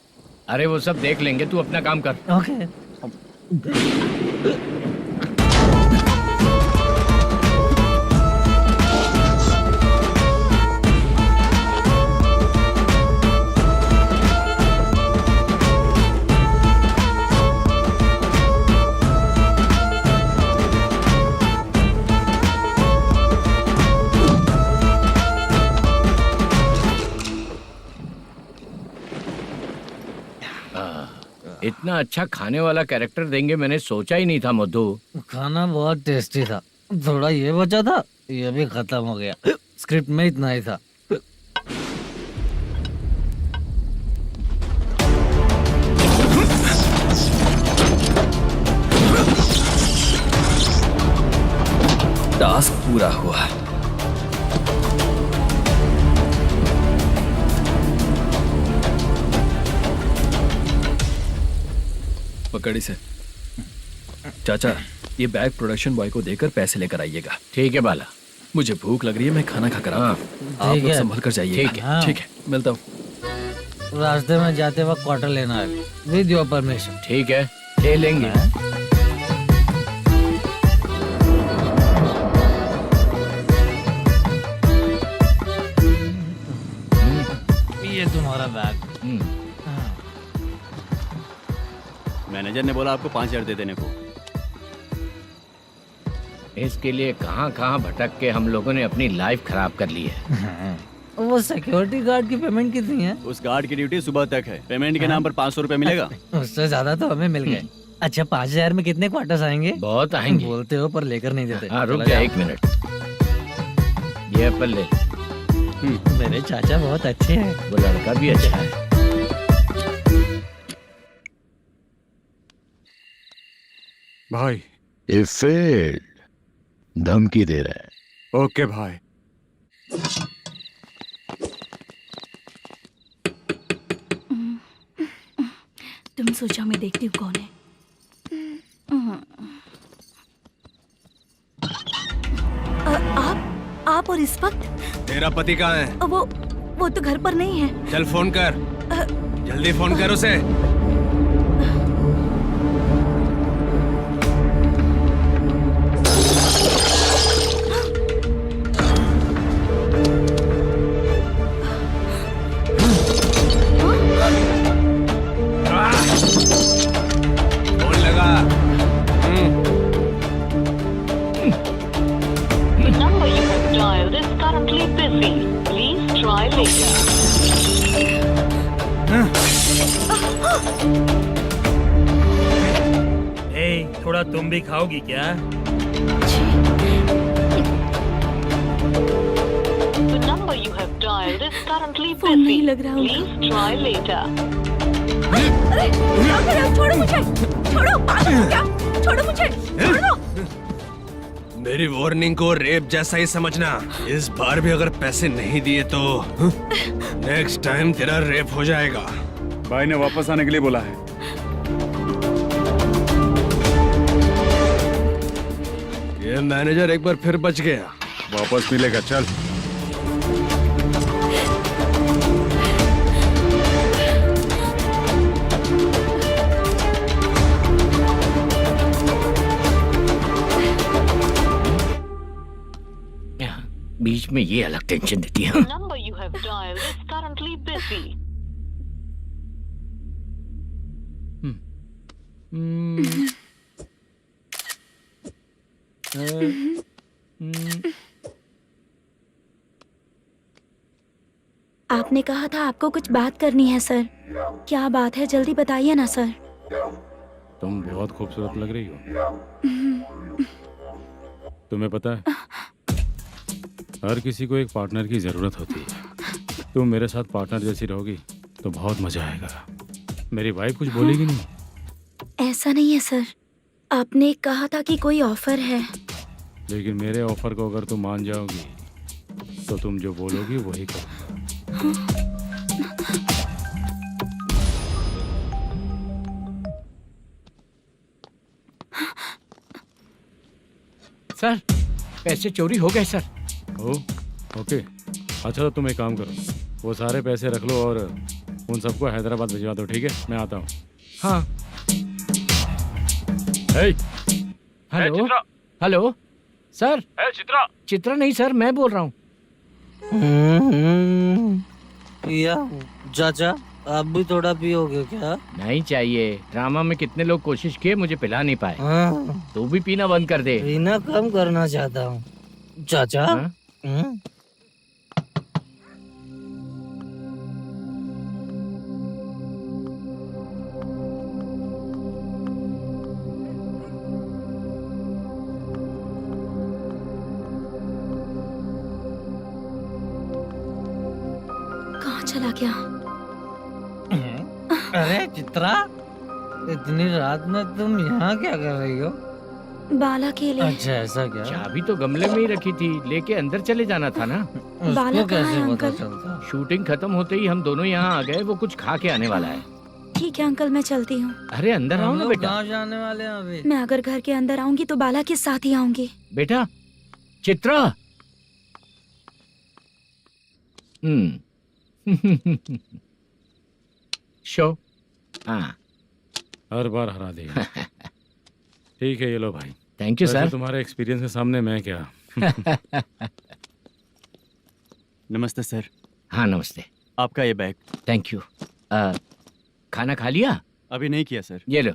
अरे वो सब देख लेंगे, तू अपना काम कर। ओके। इतना अच्छा खाने वाला कैरेक्टर देंगे मैंने सोचा ही नहीं था मधु। खाना बहुत टेस्टी था। थोड़ा ये बचा था, ये भी खत्म हो गया। स्क्रिप्ट में इतना ही था। टास्क पूरा हुआ। पकड़ी से। चाचा, ये बैग प्रोडक्शन बॉय को देकर पैसे लेकर आइएगा। ठीक है बाला। मुझे भूख लग रही है, मैं खाना खाकर आता हूँ। आप लोग संभल कर जाइए। ठीक है। ठीक है, मिलता हूँ। रास्ते में जाते वक्त क्वार्टर लेना है, विद योर परमिशन। ठीक है, ले लेंगे। ये तुम्हारा बैग। मैनेजर ने बोला आपको 5,000 दे देने को। इसके लिए कहाँ कहाँ भटक के हम लोगों ने अपनी लाइफ खराब कर ली है। वो सिक्योरिटी गार्ड की पेमेंट कितनी है? उस गार्ड की ड्यूटी सुबह तक है। पेमेंट के नाम पर 500 रुपए मिलेगा। उससे ज्यादा तो हमें मिल गए। अच्छा 5000 में कितने क्वार्टर्स आएंगे? बहुत आएंगे। बोलते हो पर लेकर नहीं देते। हाँ रुक जा 1 मिनट, ये एप्पल ले। मेरे चाचा बहुत अच्छे हैं। वो लड़का भी अच्छा है। भाई ये फेल्ड धमकी दे रहा है। ओके भाई। तुम सोचो मैं देखती हूँ कौन है। आप और इस वक्त? तेरा पति कहाँ है? वो तो घर पर नहीं है। चल फोन कर, जल्दी फोन कर उसे। फोन लगा। number you have dialed is currently busy. Please try later. थोड़ा तुम भी खाओगी क्या? The number you have dialed is currently phone नहीं busy. लग रहा होगा। Please try later. अरे क्या कर रहे हो? छोड़ो मुझे, छोड़ो, पागल हो क्या? छोड़ो मुझे, छोड़ो। मेरी वार्निंग को रेप जैसा ही समझना। इस बार भी अगर पैसे नहीं दिए तो नेक्स्ट टाइम तेरा रेप हो जाएगा। भाई ने वापस आने के लिए बोला है। ये मैनेजर एक बार फिर बच गया। वापस मिलेगा, चल। बीच में ये अलग टेंशन देती है। The number you have dialed is currently busy. आपने कहा था आपको कुछ बात करनी है सर। क्या बात है, जल्दी बताइए ना सर। तुम बहुत खूबसूरत लग रही हो। तुम्हें पता है, हर किसी को एक पार्टनर की जरूरत होती है। तुम मेरे साथ पार्टनर जैसी रहोगी तो बहुत मजा आएगा। मेरी वाइफ कुछ बोलेगी नहीं? ऐसा नहीं है सर, आपने कहा था कि कोई ऑफर है। लेकिन मेरे ऑफर को अगर तुम मान जाओगी तो तुम जो बोलोगी वही करूँगा। सर पैसे चोरी हो गए सर। ओके, अच्छा तो तुम एक काम करो, वो सारे पैसे रख लो और उन सबको हैदराबाद भिजवा दो, ठीक है? मैं आता हूँ। हाँ। Hello hello sir. Chitra? Chitra नहीं सर, मैं बोल रहा हूँ। या चाचा आप भी थोड़ा पियोगे क्या? नहीं चाहिए। ड्रामा में कितने लोग कोशिश किए, मुझे पिला नहीं पाए। तू भी पीना बंद कर दे। पीना कम करना चाहता हूँ चाचा। कहाँ चला गया? अरे चित्रा, इतनी रात में तुम यहाँ क्या कर रही हो? बाला के लिए। अच्छा ऐसा क्या? चाबी तो गमले में ही रखी थी, लेके अंदर चले जाना था ना। बाला उसको कहाँ है कैसे पता अंकल? चलता? शूटिंग खत्म होते ही हम दोनों यहाँ आ गए। वो कुछ खा के आने वाला है। ठीक है अंकल, मैं चलती हूँ। अरे अंदर आओ हम ना लोग बेटा। कहाँ जाने वाले हैं अभी? मैं अगर घर के अंदर आऊंगी तो बाला के साथ ही आऊंगी। बेटा चित्रा। शो। हाँ हर बार हरा देगा। ठीक है, ये लो भाई। थैंक यू वैसे सर। तुम्हारे एक्सपीरियंस के सामने मैं क्या। नमस्ते सर। हाँ नमस्ते। आपका ये बैग। Thank you. खाना खा लिया? अभी नहीं किया सर। ये लो,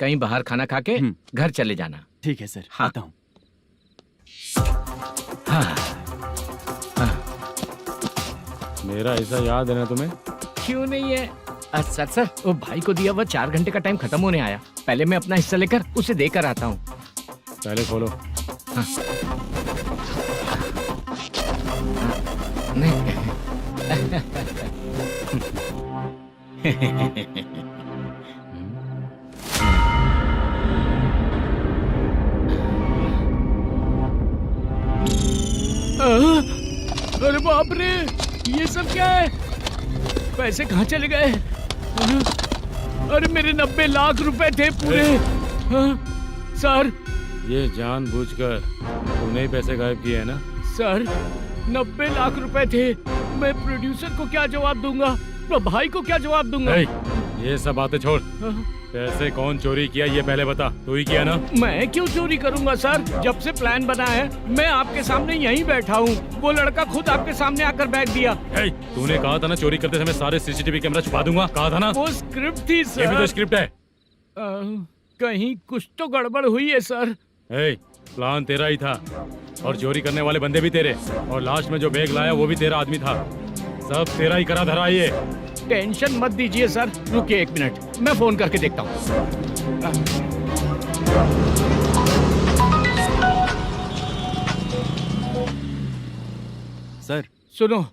कहीं बाहर खाना खा के घर चले जाना। ठीक है सर। हाँ। आता हूँ। मेरा ऐसा याद है ना तुम्हें? क्यों नहीं है? सर वो भाई को दिया हुआ 4 घंटे का टाइम खत्म होने आया। पहले मैं अपना हिस्सा लेकर उसे देकर आता हूँ। पहले खोलो। अरे बाप रे, ये सब क्या है? पैसे कहाँ चले गए? अरे मेरे 90 लाख रुपए थे पूरे। सर, ये जानबूझकर तूने ही पैसे गायब किए हैं ना? सर 90 लाख रुपए थे। मैं प्रोड्यूसर को क्या जवाब दूंगा? तो भाई को क्या जवाब दूंगा? ये सब बातें छोड़। पैसे कौन चोरी किया ये पहले बता। तू ही किया ना? मैं क्यों चोरी करूंगा सर? जब से प्लान बना है मैं आपके सामने यहीं बैठा हूँ। वो लड़का खुद आपके सामने आकर बैग दिया। तूने कहा था ना चोरी करते समय सारे सीसीटीवी कैमरा छुपा दूंगा, कहा था ना? वो स्क्रिप्ट थी सर। ये भी तो स्क्रिप्ट है। कहीं कुछ तो गड़बड़ हुई है सर। प्लान तेरा ही था और चोरी करने वाले बंदे भी तेरे, और लास्ट में जो बैग लाया वो भी तेरा आदमी था। सब तेरा ही करा धरा ये। टेंशन मत दीजिए सर, रुकिए 1 मिनट, मैं फोन करके देखता हूँ। सर सुनो,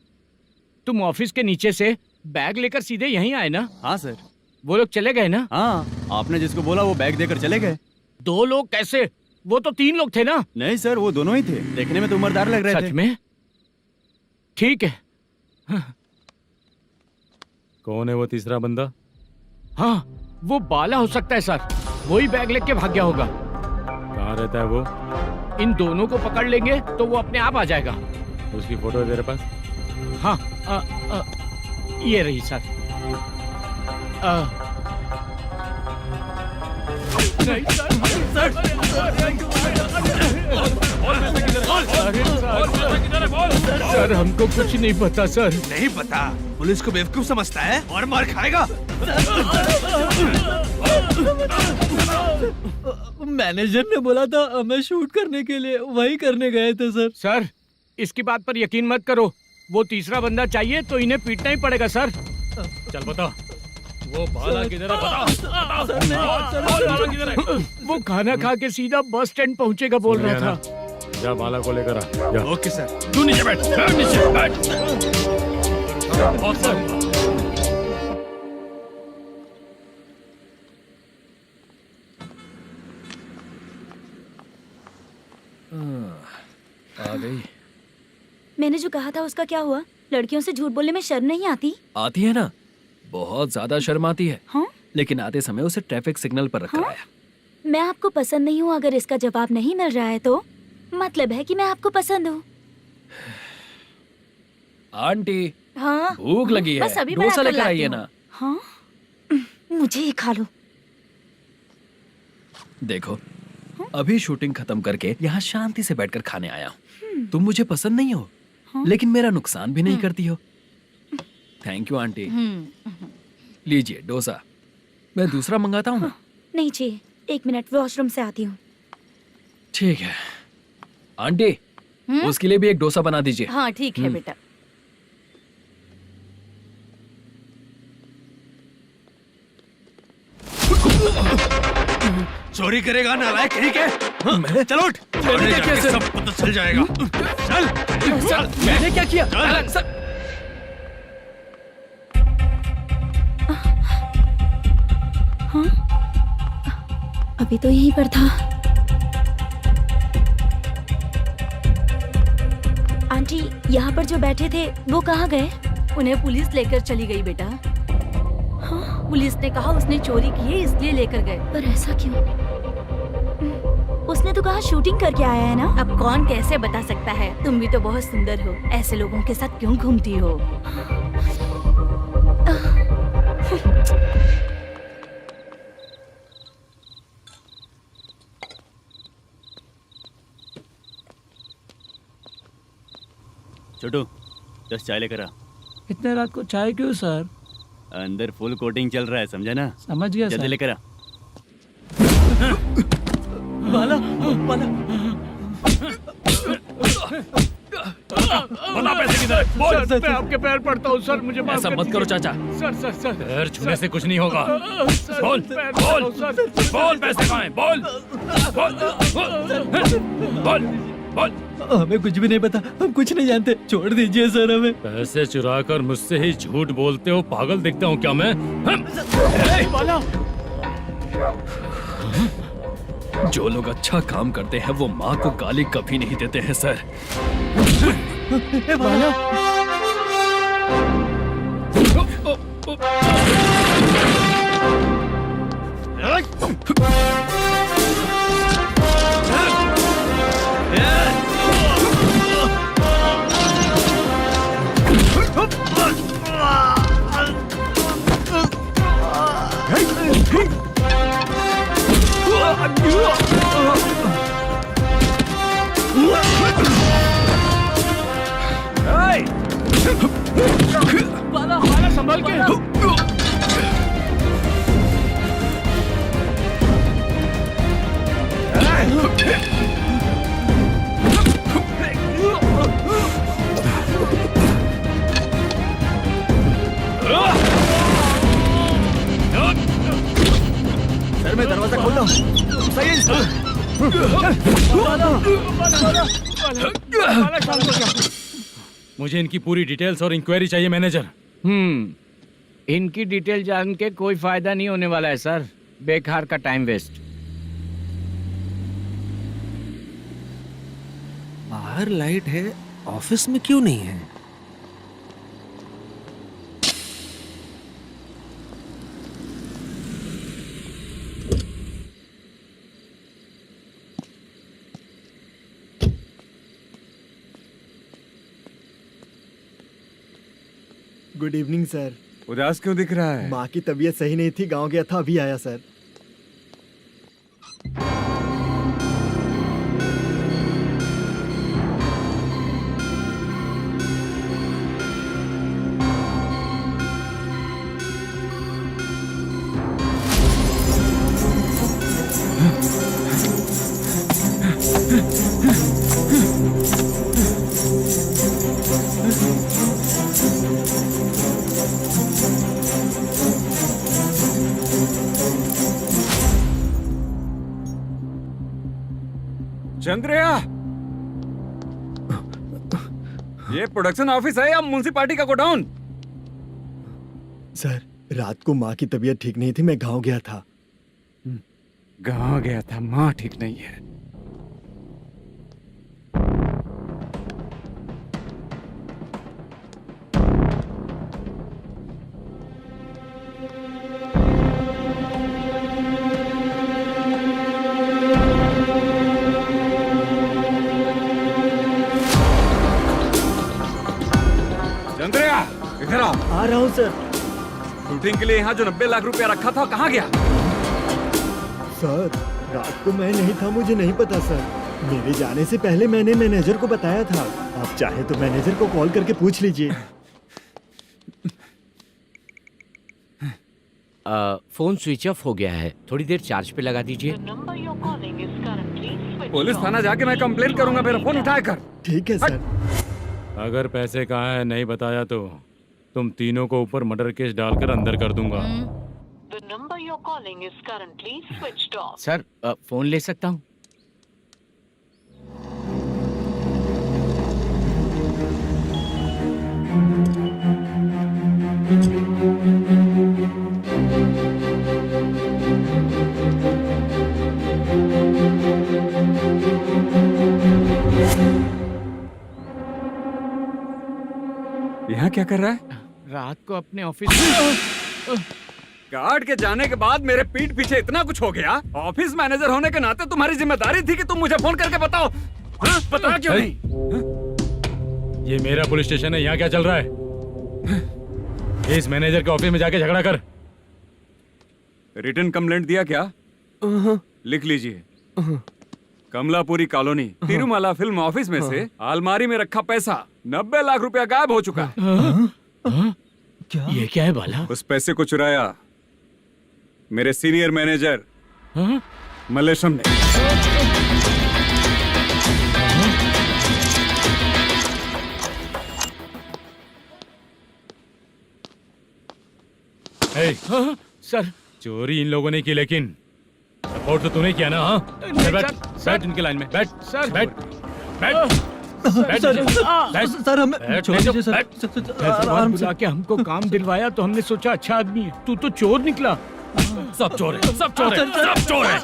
तुम ऑफिस के नीचे से बैग लेकर सीधे यहीं आए ना? हाँ सर। वो लोग चले गए ना? हाँ, आपने जिसको बोला वो बैग देकर चले गए। 2 लोग कैसे? वो तो 3 लोग थे ना? नहीं सर, वो दोनों ही थे। देखने में तो उम्रदार लग रहे थे। सच में? ठीक है। कौन है वो तीसरा बंदा? हाँ, वो बाला हो सकता है सर। वही बैग लेके भाग गया होगा। कहाँ रहता है वो? इन दोनों को पकड़ लेंगे तो वो अपने आप आ जाएगा। उसकी फोटो है तेरे पास? हाँ, ये रही सर। नहीं सर, हमको कुछ नहीं पता सर। नहीं पता? पुलिस को बेवकूफ समझता है और मार खाएगा। मैनेजर ने बोला था हमें शूट करने के लिए, वही करने गए थे सर। सर, इसकी बात पर यकीन मत करो। वो तीसरा बंदा चाहिए तो इन्हें पीटना ही पड़ेगा सर। चल बता, वो बाला किधर है? बता किधर है? वो खाना खा के सीधा बस स्टैंड पहुंचेगा बोल रहा था। जा बाला को लेकर आ। जा। Okay sir. तू नीचे बैठ। नीचे बैठ। आ गई। मैंने जो कहा था उसका क्या हुआ? लड़कियों से झूठ बोलने में शर्म नहीं आती? आती है ना, बहुत ज्यादा शर्म आती है। हाँ? लेकिन आते समय उसे ट्रैफिक सिग्नल पर रखा हाँ? है। मैं आपको पसंद नहीं हूँ अगर इसका जवाब नहीं मिल रहा है तो मतलब है कि मैं आपको पसंद हूँ। आंटी, हाँ? भूख लगी है, बस अभी डोसा बनाकर लेकर आइए लाती ना। हूँ। हाँ? मुझे ही खा लो। देखो, अभी शूटिंग खत्म करके यहाँ शांति से बैठकर खाने आया हूँ। तुम मुझे पसंद नहीं हो, लेकिन मेरा नुकसान भी नहीं करती हो। Thank you aunty. लीजिए डोसा। मैं दूसरा मंगाता हूँ ना? नहीं चाहिए, 1 मिनट वॉशरूम से आती हूँ। ठीक है आंटी, उसके लिए भी एक डोसा बना दीजिए। हाँ ठीक है बेटा। चोरी करेगा नालायक, ठीक है? मैं? चलो उठ। मैंने क्या किया? सब पता चल जाएगा। चल। सर, मैंने क्या किया? सर, हाँ? अभी तो यहीं पर था। आंटी, यहाँ पर जो बैठे थे वो कहाँ गए? उन्हें पुलिस लेकर चली गई बेटा। हाँ? पुलिस ने कहा उसने चोरी की है इसलिए लेकर गए। पर ऐसा क्यों? उसने तो कहा शूटिंग करके आया है ना। अब कौन कैसे बता सकता है? तुम भी तो बहुत सुंदर हो, ऐसे लोगों के साथ क्यों घूमती हो? छोटू 10 चाय लेकर आ। इतने रात को चाय क्यों सर? अंदर फुल कोटिंग चल रहा है, समझा ना? समझ गया जल्दी सर। लेकर आ। बाला, बाला। बता पैसे किधर है? बोल। सर, मैं आपके पैर पड़ता हूँ सर, मुझे माफ ऐसा कर मत करो दीजिए। चाचा। सर सर सर पैर छूने से कुछ नहीं होगा। सर, बोल पैर बोल पड़ता हूँ, सर। बोल पैसे कहाँ हैं? बोल बोल बोल बोल। हमें कुछ भी नहीं पता, हम कुछ नहीं जानते, छोड़ दीजिए सर हमें। पैसे चुरा कर मुझसे ही झूठ बोलते हो, पागल दिखता हूँ क्या मैं? जो लोग अच्छा काम करते हैं वो माँ को गाली कभी नहीं देते हैं सर। बाला संभाल के। सर मैं दरवाजा खोलता हूँ। सही है मुझे इनकी पूरी डिटेल्स और इंक्वायरी चाहिए मैनेजर। इनकी डिटेल जान के कोई फायदा नहीं होने वाला है सर, बेकार का टाइम वेस्ट। बाहर लाइट है, ऑफिस में क्यों नहीं है? Good evening sir. उदास क्यों दिख रहा है? माँ की तबीयत सही नहीं थी, गांव गया था, अभी आया सर। चंद्रया, ये प्रोडक्शन ऑफिस है या म्युनिसिपालिटी का गोडाउन? सर रात को माँ की तबीयत ठीक नहीं थी, मैं गांव गया था। गांव गया था, माँ ठीक नहीं है। चंद्रया, इधर आओ। आ रहा हूँ सर। शूटिंग के लिए यहाँ जो 90 लाख रुपया रखा था, कहाँ गया? सर रात को मैं नहीं था, मुझे नहीं पता सर। मेरे जाने से पहले मैंने मैनेजर को बताया था। आप चाहे तो मैनेजर को कॉल करके पूछ लीजिए। फोन स्विच ऑफ हो गया है, थोड़ी देर चार्ज पे लगा दीजिए। पुलिस थाना जाके मैं कंप्लेंट करूंगा, मेरा फोन उठाया कर। ठीक है सर। अगर पैसे कहाँ है नहीं बताया तो तुम तीनों को ऊपर मर्डर केस डालकर अंदर कर दूंगा। सर फोन ले सकता हूँ? यहाँ क्या कर रहा है? रात को अपने ऑफिस गार्ड के जाने के बाद मेरे पीठ पीछे इतना कुछ हो गया। ऑफिस मैनेजर होने के नाते तुम्हारी जिम्मेदारी थी कि तुम मुझे फोन करके बताओ। हाँ? बता क्यों नहीं? ये मेरा पुलिस स्टेशन है, यहाँ क्या चल रहा है? इस मैनेजर के ऑफिस में जाके झगड़ा कर। रिटन कंप्लेंट दिया क्या? लिख लीजिए। Kamalapuri colony, Tirumala film office में से अलमारी में रखा पैसा 90 लाख रुपया गायब हो चुका है। ये क्या है बाला? उस पैसे को चुराया मेरे सीनियर मैनेजर मलेशम ने। हे, सर चोरी इन लोगों ने की, लेकिन सपोर्ट तो तूने किया ना? हाँ, चल बैठ, बैठ इनके लाइन में, बैठ, सर बैठ, बैठ, बैठ, बैठ, सर हमें बैठ, छोड़ नहीं तो दीजिए सर। बैठ। हैदराबाद बुला के हमको काम दिलवाया तो हमने सोचा अच्छा आदमी है, तू तो चोर निकला। सब चोर है, सब चोर है, सब चोर है,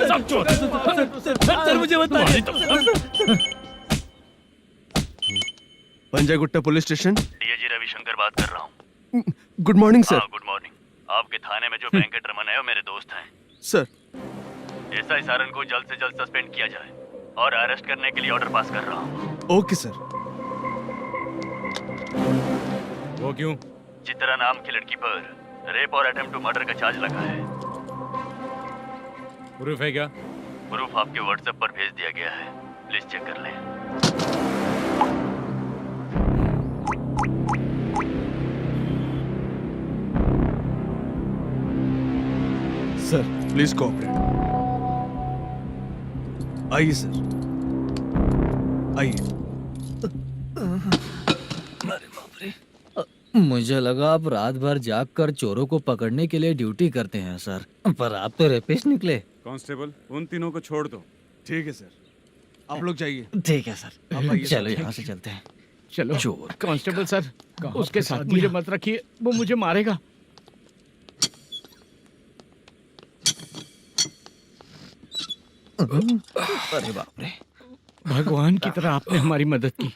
सब चोर है। सर मुझे बताइए। Panjagutta police station. DIG Ravishankar बात कर रहा हूँ। Good morning sir. Good morning. आपके थाने में जो वेंकट रमन है वो मेरे दोस्त हैं। सर एसआई सारन को जल्द से जल्द सस्पेंड किया जाए और अरेस्ट करने के लिए ऑर्डर पास कर रहा हूँ। Okay sir. वो क्यों? चित्रा नाम की लड़की पर रेप और अटेम्प्ट टू मर्डर का चार्ज लगा है। प्रूफ है क्या? प्रूफ आपके व्हाट्सएप पर भेज दिया गया है, प्लीज चेक कर लें। Sir please cooperate. आइए सर, आइए। मुझे लगा आप रात भर जाग कर चोरों को पकड़ने के लिए ड्यूटी करते हैं सर, पर आप तो रेपिस्ट निकले। कांस्टेबल, उन तीनों को छोड़ दो। ठीक है सर, आप लोग जाइए। ठीक है सर, आप आइए चलो सर। यहाँ से चलते हैं। चलो चोर कांस्टेबल सर, उसके साथ मुझे मत रखिए, वो मुझे मारेगा। अरे बाप रे भगवान की तरह आपने हमारी मदद की।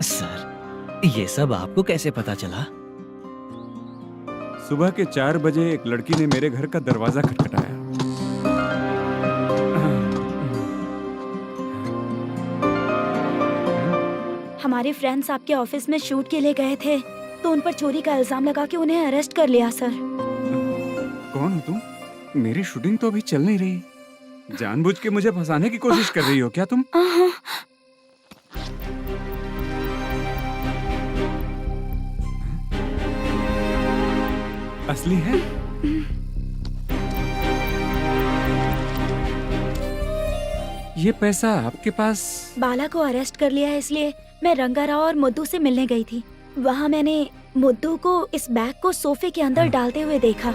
सर, ये सब आपको कैसे पता चला? सुबह के 4 बजे एक लड़की ने मेरे घर का दरवाजा खटखटाया। हमारे फ्रेंड्स आपके ऑफिस में शूट के लिए गए थे, तो उन पर चोरी का इल्जाम लगा के उन्हें अरेस्ट कर लिया सर। कौन हो तुम? मेरी शूटिंग तो अभी चल नहीं रही। जानबूझ के मुझे फंसाने की कोशिश कर रही हो क्या तुम? असली है? ये पैसा आपके पास? बाला को अरेस्ट कर लिया है, इसलिए मैं रंगाराव और मुद्दू से मिलने गई थी। वहाँ मैंने मुद्दू को इस बैग को सोफे के अंदर डालते हुए देखा।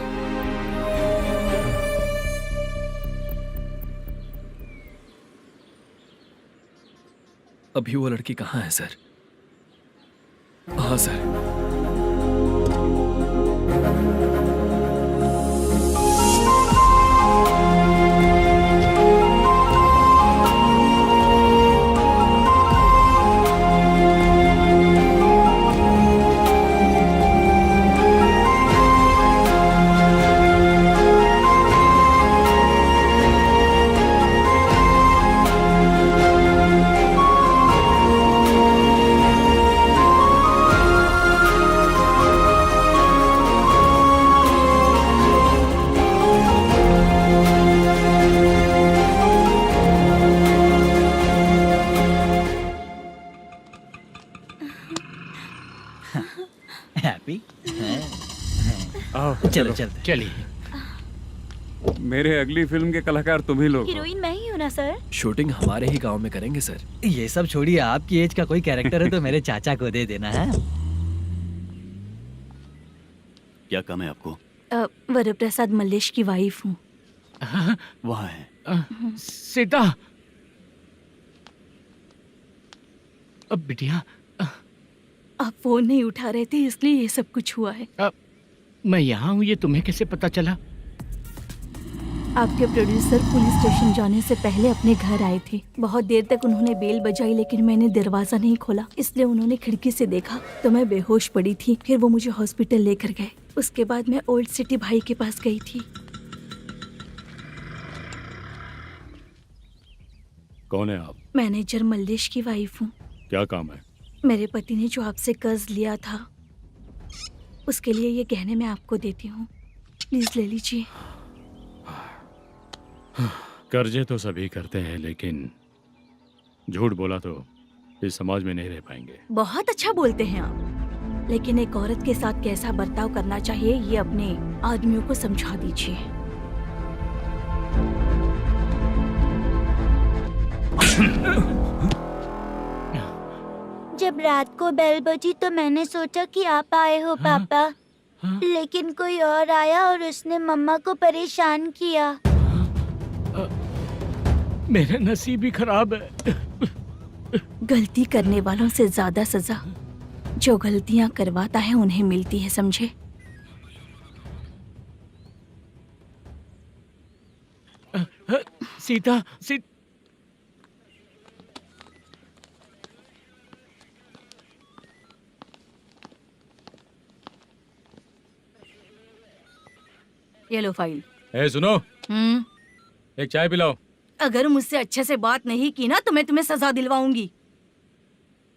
अभी वो लड़की कहाँ है सर? हाँ सर। हैप्पी? आओ चलो चलते। चलिए। मेरे अगली फिल्म के कलाकार तुम ही लोग हो। हीरोइन मैं ही हूँ ना सर। शूटिंग हमारे ही गांव में करेंगे सर। ये सब छोड़िए, आपकी एज का कोई कैरेक्टर है तो मेरे चाचा को दे देना है। क्या काम है आपको? वरप्रसाद मल्लेश की वाइफ हूँ। वहाँ है। सीता, अब बिटिया आप फोन नहीं उठा रहे थे, इसलिए ये सब कुछ हुआ है। मैं यहाँ हूँ, ये तुम्हें कैसे पता चला? आपके प्रोड्यूसर पुलिस स्टेशन जाने से पहले अपने घर आए थे। बहुत देर तक उन्होंने बेल बजाई, लेकिन मैंने दरवाजा नहीं खोला, इसलिए उन्होंने खिड़की से देखा तो मैं बेहोश पड़ी थी। फिर वो मुझे हॉस्पिटल लेकर गए। उसके बाद मैं ओल्ड सिटी भाई के पास गई थी। कौन है आप? मैनेजर मल्लेश की वाइफ हूँ। क्या काम है? मेरे पति ने जो आपसे कर्ज लिया था, उसके लिए ये गहने मैं आपको देती हूँ, प्लीज ले लीजिए। कर्जे तो सभी करते हैं, लेकिन झूठ बोला तो इस समाज में नहीं रह पाएंगे। बहुत अच्छा बोलते हैं आप, लेकिन एक औरत के साथ कैसा बर्ताव करना चाहिए ये अपने आदमियों को समझा दीजिए। जब रात को बेल बजी तो मैंने सोचा कि आप आए हो पापा। लेकिन कोई और आया और उसने मम्मा को परेशान किया। मेरा नसीब ही खराब है। गलती करने वालों से ज्यादा सजा जो गलतियां करवाता है उन्हें मिलती है, समझे? सीता ये लो फाइल। ए सुनो, एक चाय पिलाओ। अगर मुझसे अच्छे से बात नहीं की ना तो मैं तुम्हें सजा दिलवाऊंगी।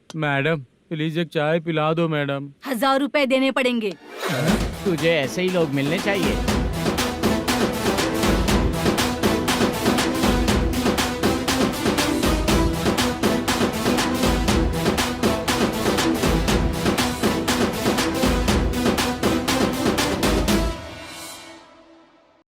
मैडम प्लीज एक चाय पिला दो मैडम। 1000 रुपए देने पड़ेंगे। तुझे ऐसे ही लोग मिलने चाहिए।